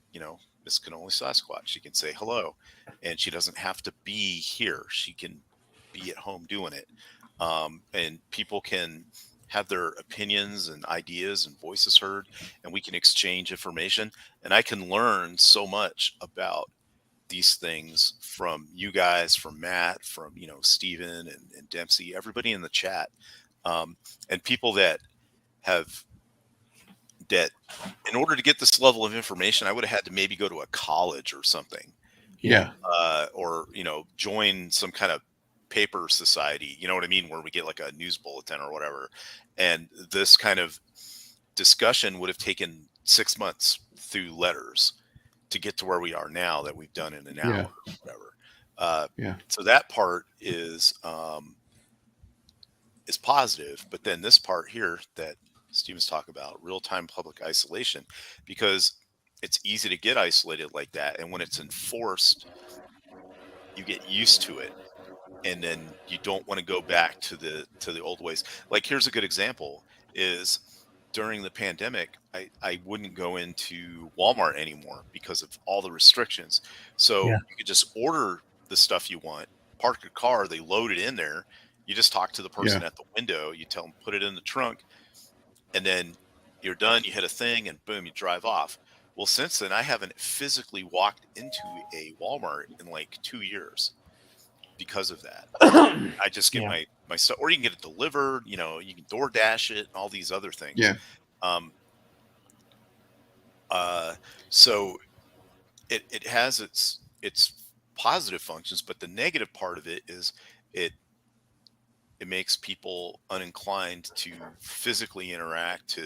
Miss Cannoli Sasquatch. She can say hello, and she doesn't have to be here. She can be at home doing it, and people can have their opinions and ideas and voices heard, and we can exchange information. And I can learn so much about these things from you guys, from Matt, from Steven and Dempsey, everybody in the chat, and people have that in order to get this level of information, I would have had to maybe go to a college or something, Yeah. or join some kind of paper society. You know what I mean? Where we get like a news bulletin or whatever. And this kind of discussion would have taken 6 months through letters to get to where we are now, that we've done in an hour or whatever. Yeah. So that part is positive, but then this part here that Steven's talking about, real-time public isolation, because it's easy to get isolated like that, and when it's enforced, you get used to it, and then you don't want to go back to the old ways. Like, here's a good example: is during the pandemic, I wouldn't go into Walmart anymore because of all the restrictions. So Yeah. you could just order the stuff you want, park your car, they load it in there. You just talk to the person at the window, you tell them put it in the trunk, and then you're done. You hit a thing, and boom, you drive off. Well, since then, I haven't physically walked into a Walmart in like 2 years because of that. I just get Yeah. my stuff, or you can get it delivered. You can DoorDash it, and all these other things. Yeah. So it has its positive functions, but the negative part of it is it makes people uninclined to physically interact,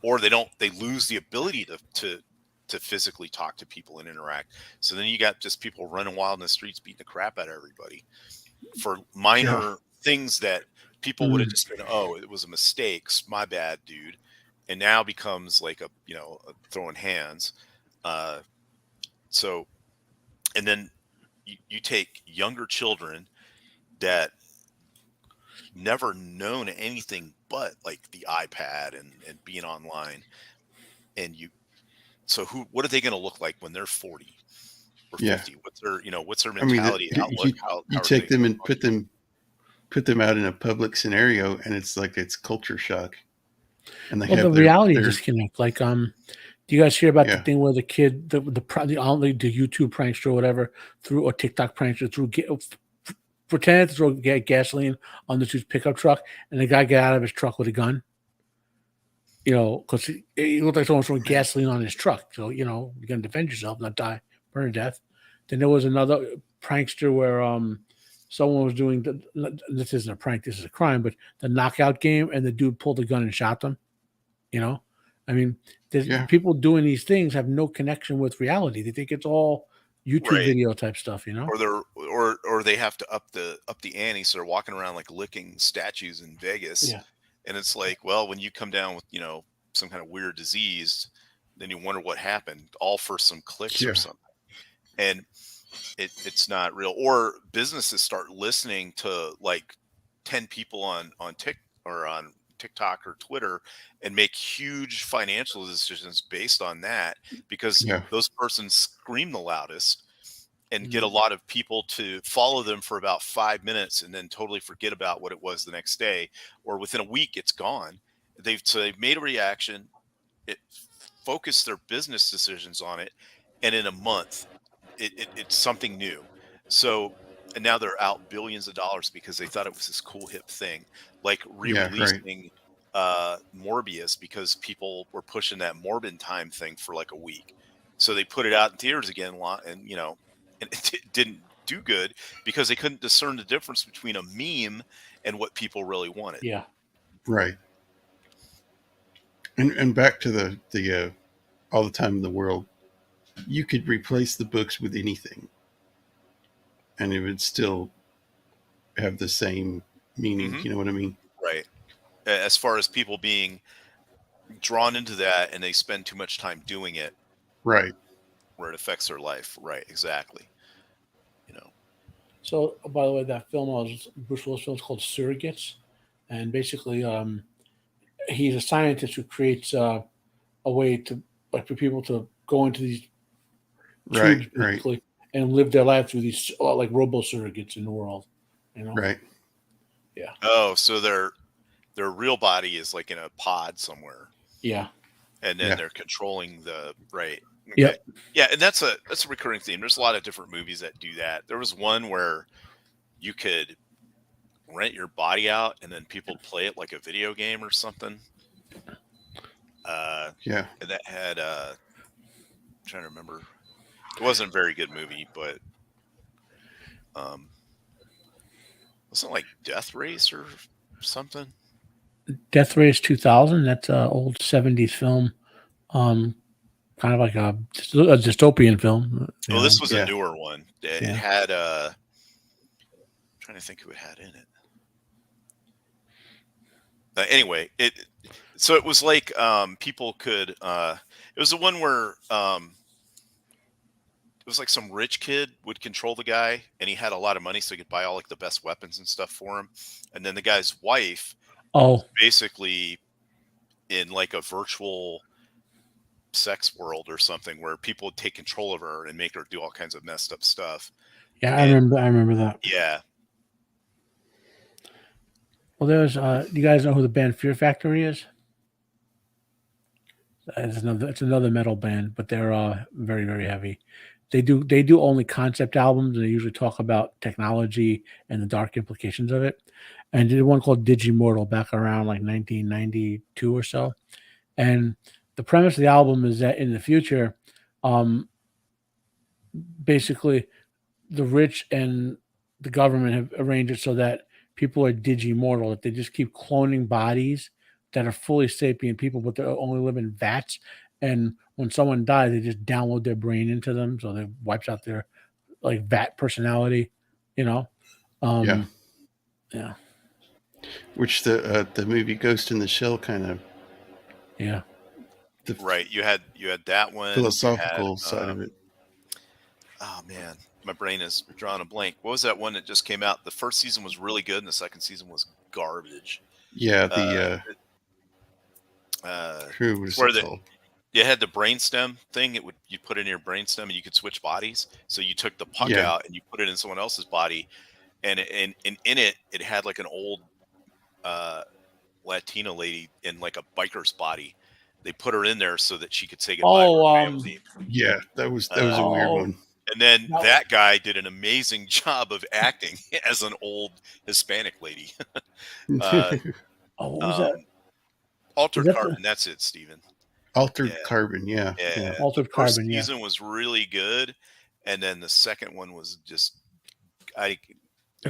or they lose the ability to physically talk to people and interact. So then you got just people running wild in the streets, beating the crap out of everybody for minor things that people would have just been, oh, it was a mistake, my bad, dude. And now becomes like a throwing hands. So, and then you take younger children that never known anything but like the iPad and being online, and what are they going to look like when they're 40 or 50? What's their mentality, outlook? You take them and put them out in a public scenario, and it's like it's culture shock. And they have the reality disconnect. Like, do you guys hear about the thing where the kid, the YouTube prankster or whatever, or TikTok prankster pretended to throw gasoline on the dude's pickup truck, and the guy got out of his truck with a gun? Because he looked like someone throwing gasoline on his truck. So, you're going to defend yourself, not die, burn to death. Then there was another prankster where someone was doing this isn't a prank, this is a crime, but the knockout game, and the dude pulled a gun and shot them. I mean, people doing these things have no connection with reality. They think it's all YouTube video type stuff, or they have to up the ante, so they're walking around like licking statues in Vegas. Yeah. And it's like, well, when you come down with some kind of weird disease, then you wonder what happened, all for some clicks or something. And it's not real. Or businesses start listening to like 10 people on TikTok or Twitter and make huge financial decisions based on that, because those persons scream the loudest and get a lot of people to follow them for about 5 minutes and then totally forget about what it was the next day, or within a week it's gone. They've made a reaction, it focused their business decisions on it, and in a month it's something new. So, and now they're out billions of dollars because they thought it was this cool hip thing, like re-releasing Morbius, because people were pushing that Morbin time thing for like a week. So they put it out in theaters again, and and it didn't do good because they couldn't discern the difference between a meme and what people really wanted. Yeah. Right. And back to the all the time in the world, you could replace the books with anything, and it would still have the same meaning. You know what I mean? Right. as far as people being drawn into that and they spend too much time doing it Right. where it affects their life. Right. Exactly. You know. So, by the way, that film was Bruce Willis film is called Surrogates, and basically, he's a scientist who creates a way to like for people to go into these Right. tubes Right. basically and live their life through these like robo surrogates in the world. You know, Right. yeah, Oh, so their real body is like in a pod somewhere, yeah, and then Yeah. they're controlling the right. Okay. Yep. Yeah, and that's a recurring theme. There's a lot of different movies that do that. There was one where you could rent your body out and then people play it like a video game or something. Yeah. And that had I'm trying to remember. It wasn't a very good movie, but wasn't it like Death Race or something? Death Race 2000. That's an old 70s film, kind of like a dystopian film. Oh, this was Yeah. a newer one. It Yeah. had I'm trying to think who it had in it. Anyway, it was like people could it was the one where it was like some rich kid would control the guy and he had a lot of money so he could buy all like the best weapons and stuff for him, and then the guy's wife Oh, basically in like a virtual sex world or something where people would take control of her and make her do all kinds of messed up stuff. yeah, I remember that. Yeah. Well, there's you guys know who the band Fear Factory is? It's another metal band, but they're very, very heavy. They do only concept albums, and they usually talk about technology and the dark implications of it. And they did one called Digimortal back around like 1992 or so. And the premise of the album is that in the future, um, basically, the rich and the government have arranged it so that people are digimortal, that they just keep cloning bodies that are fully sapient people, but they only live in vats. And when someone dies, they just download their brain into them, so they wipes out their like vat personality. You know, Yeah. yeah, Which the movie Ghost in the Shell kind of yeah. the Right. You had that one. philosophical You had, side of it. oh man, my brain is drawing a blank. What was that one that just came out? The first season was really good, and the second season was garbage. Yeah. The who was where it called? You had the brainstem thing. You put it in your brainstem, and you could switch bodies. So you took the puck Yeah. out and you put it in someone else's body, and in it had like an old Latina lady in like a biker's body. They put her in there so that she could say goodbye to her family. Yeah, that was a weird one. And then No. that guy did an amazing job of acting as an old Hispanic lady. Oh, what was that? Altered that Carbon. That's it, Steven. Altered Yeah. Carbon. Yeah. Yeah. Altered The first Carbon. Yeah. season was really good, and then the second one was just I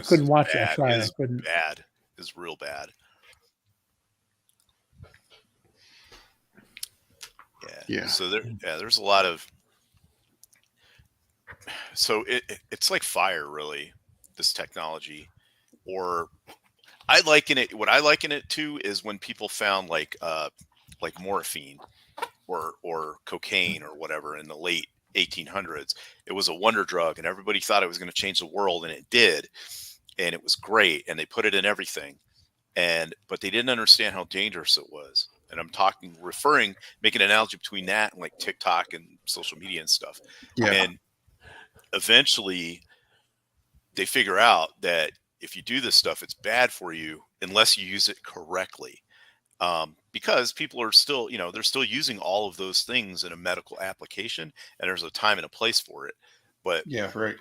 couldn't watch it. I tried. It I was couldn't. bad. It was real bad. Yeah. So there's a lot of. So it's like fire, really. This technology, or I liken it. What I liken it to is when people found like morphine or cocaine or whatever in the late 1800s. It was a wonder drug, and everybody thought it was going to change the world, and it did, and it was great, and they put it in everything, but they didn't understand how dangerous it was. And I'm making an analogy between that and like TikTok and social media and stuff. Yeah. And eventually they figure out that if you do this stuff, it's bad for you unless you use it correctly. Because people are still, they're still using all of those things in a medical application, and there's a time and a place for it. But Yeah. Right.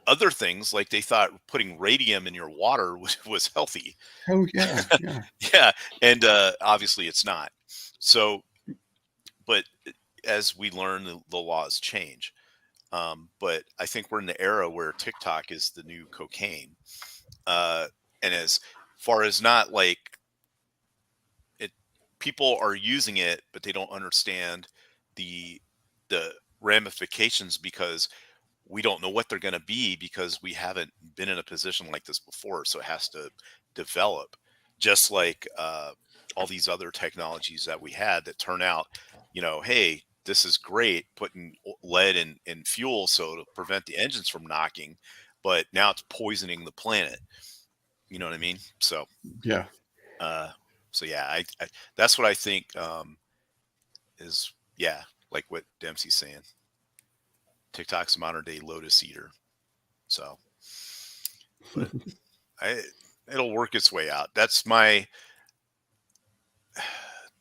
other things, like they thought putting radium in your water was healthy. Oh yeah. Yeah. Yeah. And obviously it's not. So, but as we learn, the laws change. But I think we're in the era where TikTok is the new cocaine. And as far as not like it, people are using it, but they don't understand the ramifications, because we don't know what they're going to be, because we haven't been in a position like this before. So it has to develop, just like all these other technologies that we had that turn out, hey, this is great, putting lead in fuel so to prevent the engines from knocking, but now it's poisoning the planet. You know what I mean? So, Yeah. uh, yeah, I that's what I think is, yeah, like what Dempsey's saying. TikTok's a modern day lotus eater. So, but it'll work its way out. That's the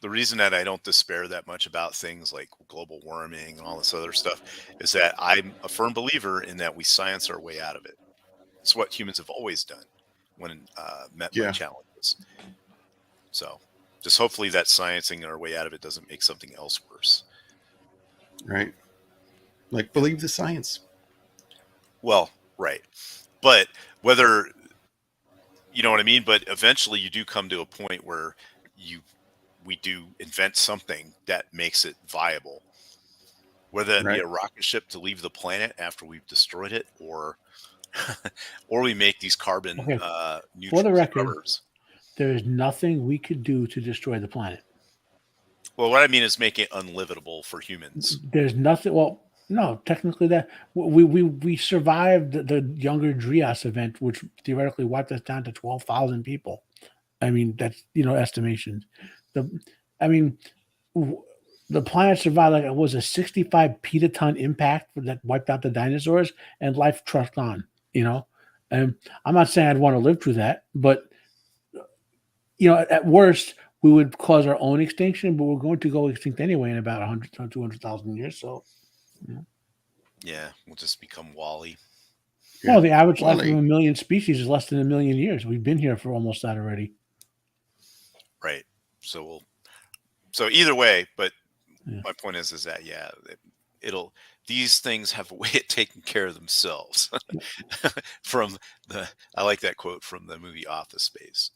reason that I don't despair that much about things like global warming and all this other stuff is that I'm a firm believer in that we science our way out of it. It's what humans have always done when met by Yeah. challenges. So just hopefully that sciencing our way out of it doesn't make something else worse. Right. Like, believe the science. Well, right. But whether, you know what I mean? But eventually you do come to a point where we do invent something that makes it viable. Whether that be Right. a rocket ship to leave the planet after we've destroyed it, or we make these carbon Okay. neutral For the record, scrubbers. there is nothing we could do to destroy the planet. Well, what I mean is make it unlivable for humans. There's nothing. Well, no, technically that we survived the Younger Dryas event, which theoretically wiped us down to 12,000 people. I mean, that's estimations. I mean, the planet survived like it was a 65 petaton impact that wiped out the dinosaurs, and life trudged on. And I'm not saying I'd want to live through that, but at worst, we would cause our own extinction, but we're going to go extinct anyway in about 100 to 200,000 years. So, Yeah, we'll just become Wall-E. well, the average life of Wall-E. a million species is less than a million years. We've been here for almost that already. Right. So either way, but Yeah. my point is that, yeah, these things have a way of taking care of themselves. I like that quote from the movie Office Space.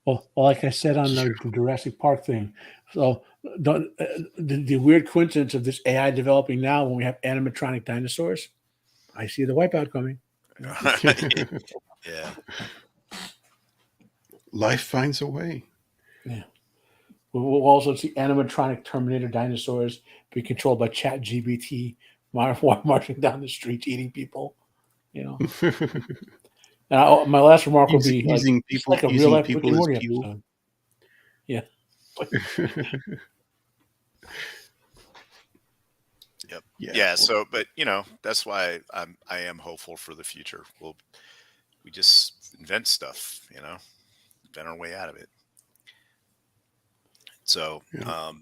Well, like I said on the Jurassic Park thing, so the weird coincidence of this AI developing now when we have animatronic dinosaurs, I see the wipeout coming. Yeah. Life finds a way. Yeah. We'll also see animatronic Terminator dinosaurs be controlled by ChatGPT, marching down the streets, eating people. And my last remark will be using it's like a real life Rick and Morty episode. Yeah. Yep. Yeah. Yeah. So, but that's why I am hopeful for the future. We just invent stuff, invent our way out of it. So, Yeah.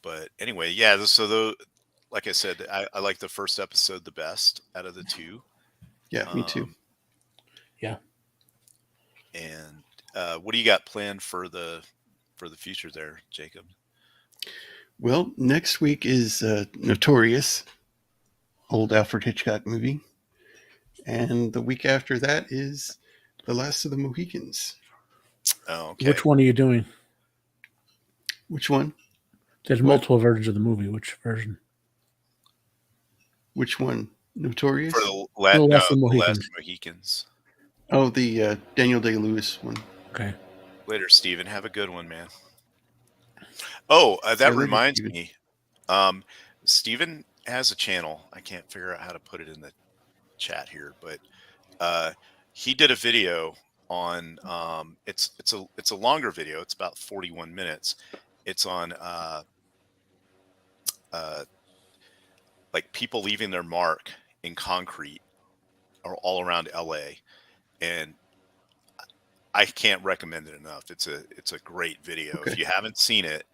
but anyway, yeah. So like I said, I like the first episode the best out of the two. Yeah, me too. Yeah. And what do you got planned for the future there, Jacob? Well, next week is Notorious, old Alfred Hitchcock movie. And the week after that is The Last of the Mohicans. Oh, okay. Which one are you doing? Which one? There's multiple versions of the movie. Which version? Which one? Notorious? For the Last of Mohicans. Oh, the Daniel Day-Lewis one. Okay. Later, Steven. Have a good one, man. Oh, that reminds me. Steven has a channel. I can't figure out how to put it in the chat here, but he did a video on it's a longer video. It's about 41 minutes. It's on like people leaving their mark in concrete or all around LA, and I can't recommend it enough. It's a great video. Okay. If you haven't seen it,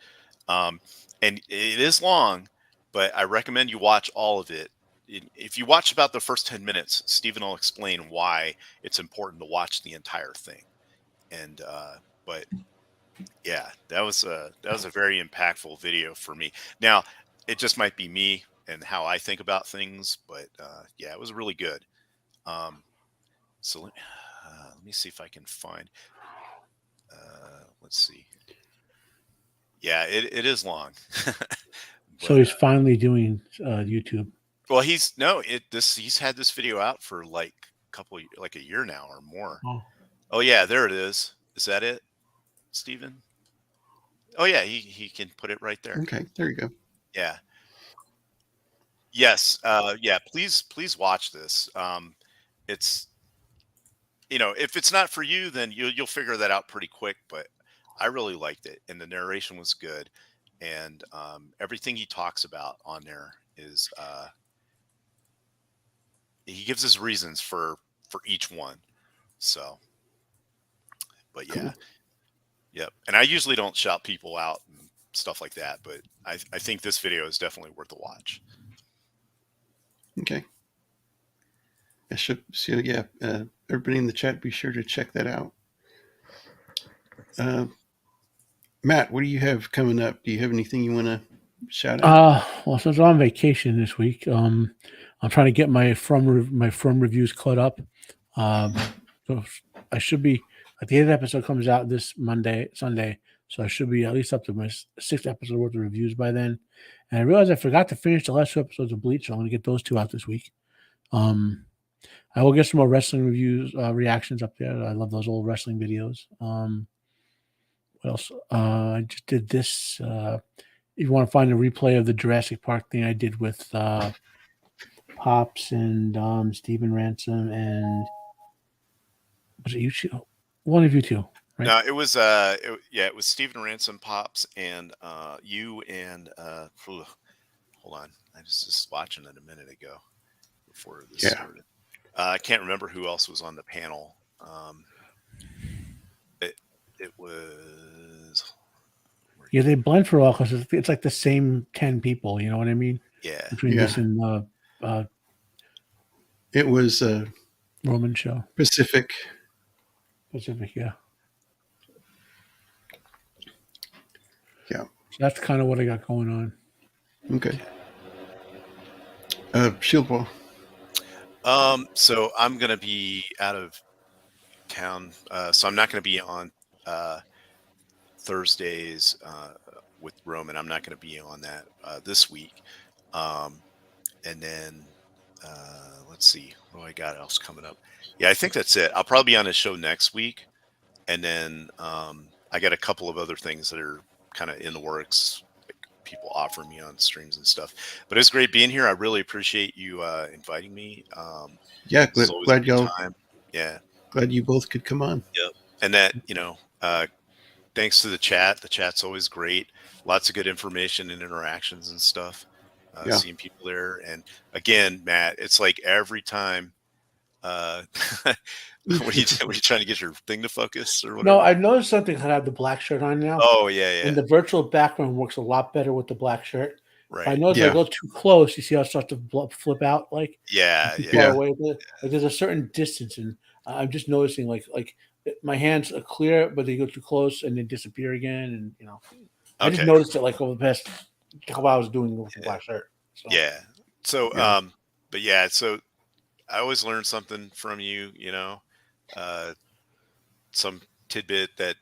and it is long, but I recommend you watch all of it. If you watch about the first 10 minutes, Stephen will explain why it's important to watch the entire thing. And but yeah, that was a very impactful video for me. Now, it just might be me and how I think about things, but yeah, it was really good. So let me see if I can find. Let's see. Yeah, it is long. So he's finally doing YouTube. Well, he's had this video out for like a year now or more. Oh yeah, there it is. Is that it, Steven? Oh yeah, he can put it right there. Okay, there you go. Yeah. Yes. Yeah. Please watch this. It's if it's not for you, then you'll figure that out pretty quick. But I really liked it, and the narration was good, and everything he talks about on there is he gives us reasons for each one. So, but yeah, Cool. yep. And I usually don't shout people out and stuff like that, but I think this video is definitely worth a watch. Okay. So yeah, everybody in the chat, be sure to check that out. Matt, what do you have coming up? Do you have anything you want to shout out? Well, since I'm on vacation this week, I'm trying to get my from reviews caught up. So I should be at the 8th episode comes out this Sunday. So I should be at least up to my 6th episode worth of reviews by then. And I realized I forgot to finish the last 2 episodes of Bleach, so I'm going to get those 2 out this week. I will get some more wrestling reviews, reactions up there. I love those old wrestling videos. What else? I just did this. If you want to find a replay of the Jurassic Park thing I did with Pops and Steven Ransom and was it you two? One of you two, right? No, it was it was Steven Ransom, Pops, and you and hold on. I was just watching it a minute ago before this started. I can't remember who else was on the panel. It was. Yeah, they blend for a while because it's like the same 10 people. You know what I mean? Yeah. Between this and it was Roman show. Pacific, yeah. Yeah. So that's kind of what I got going on. Okay. Shieldwall. So I'm gonna be out of town, so I'm not gonna be on Thursdays with Roman. I'm not gonna be on that this week. And then let's see, what do I got else coming up? Yeah, I think that's it. I'll probably be on his show next week, and then I got a couple of other things that are kind of in the works. Like people offer me on streams and stuff. But it's great being here. I really appreciate you inviting me. Yeah, glad y'all. Yeah, glad you both could come on. Yep, and that thanks to the chat. The chat's always great. Lots of good information and interactions and stuff. Seeing people there, and again, Matt, it's like every time. What are you trying to get your thing to focus or whatever? No, I've noticed something. I have the black shirt on now. Oh yeah. And the virtual background works a lot better with the black shirt. Right. I notice if I go too close, you see how it starts to flip out. Like far away. Like there's a certain distance, and I'm just noticing like my hands are clear, but they go too close and they disappear again. And I just noticed it like over the past couple hours doing with the black shirt. So. Yeah. So but yeah, so I always learn something from you, some tidbit that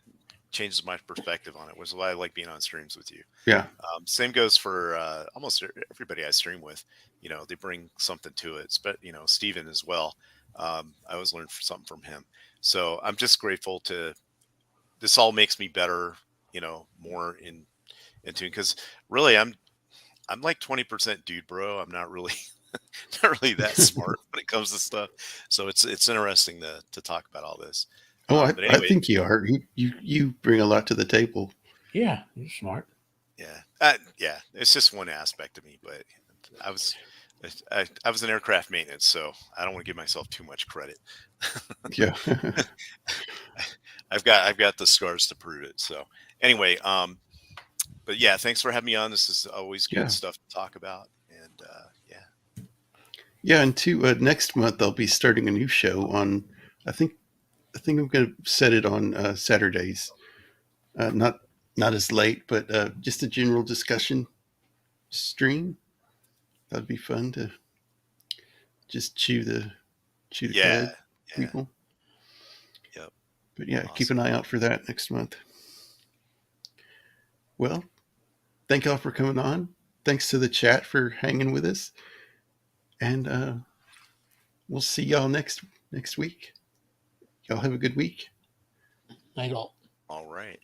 changes my perspective on it, which is why I like being on streams with you. Yeah. Same goes for almost everybody I stream with. They bring something to it, but Steven as well. I always learn something from him. So I'm just grateful to. This all makes me better, more in tune, because really I'm like 20% dude, bro. I'm not really. Not really that smart when it comes to stuff, so it's interesting to talk about all this. I think you are. You bring a lot to the table. Yeah, you're smart. Yeah, yeah. It's just one aspect of me, but I was in aircraft maintenance, so I don't want to give myself too much credit. Yeah, I've got the scars to prove it. So anyway, but yeah, thanks for having me on. This is always good stuff to talk about, and Yeah, and next month I'll be starting a new show on. I think I'm going to set it on Saturdays, not as late, but just a general discussion stream. That'd be fun to just chew the cud, people. Yep. But yeah, awesome. Keep an eye out for that next month. Well, thank y'all for coming on. Thanks to the chat for hanging with us. And we'll see y'all next week. Y'all have a good week. Night all. All right.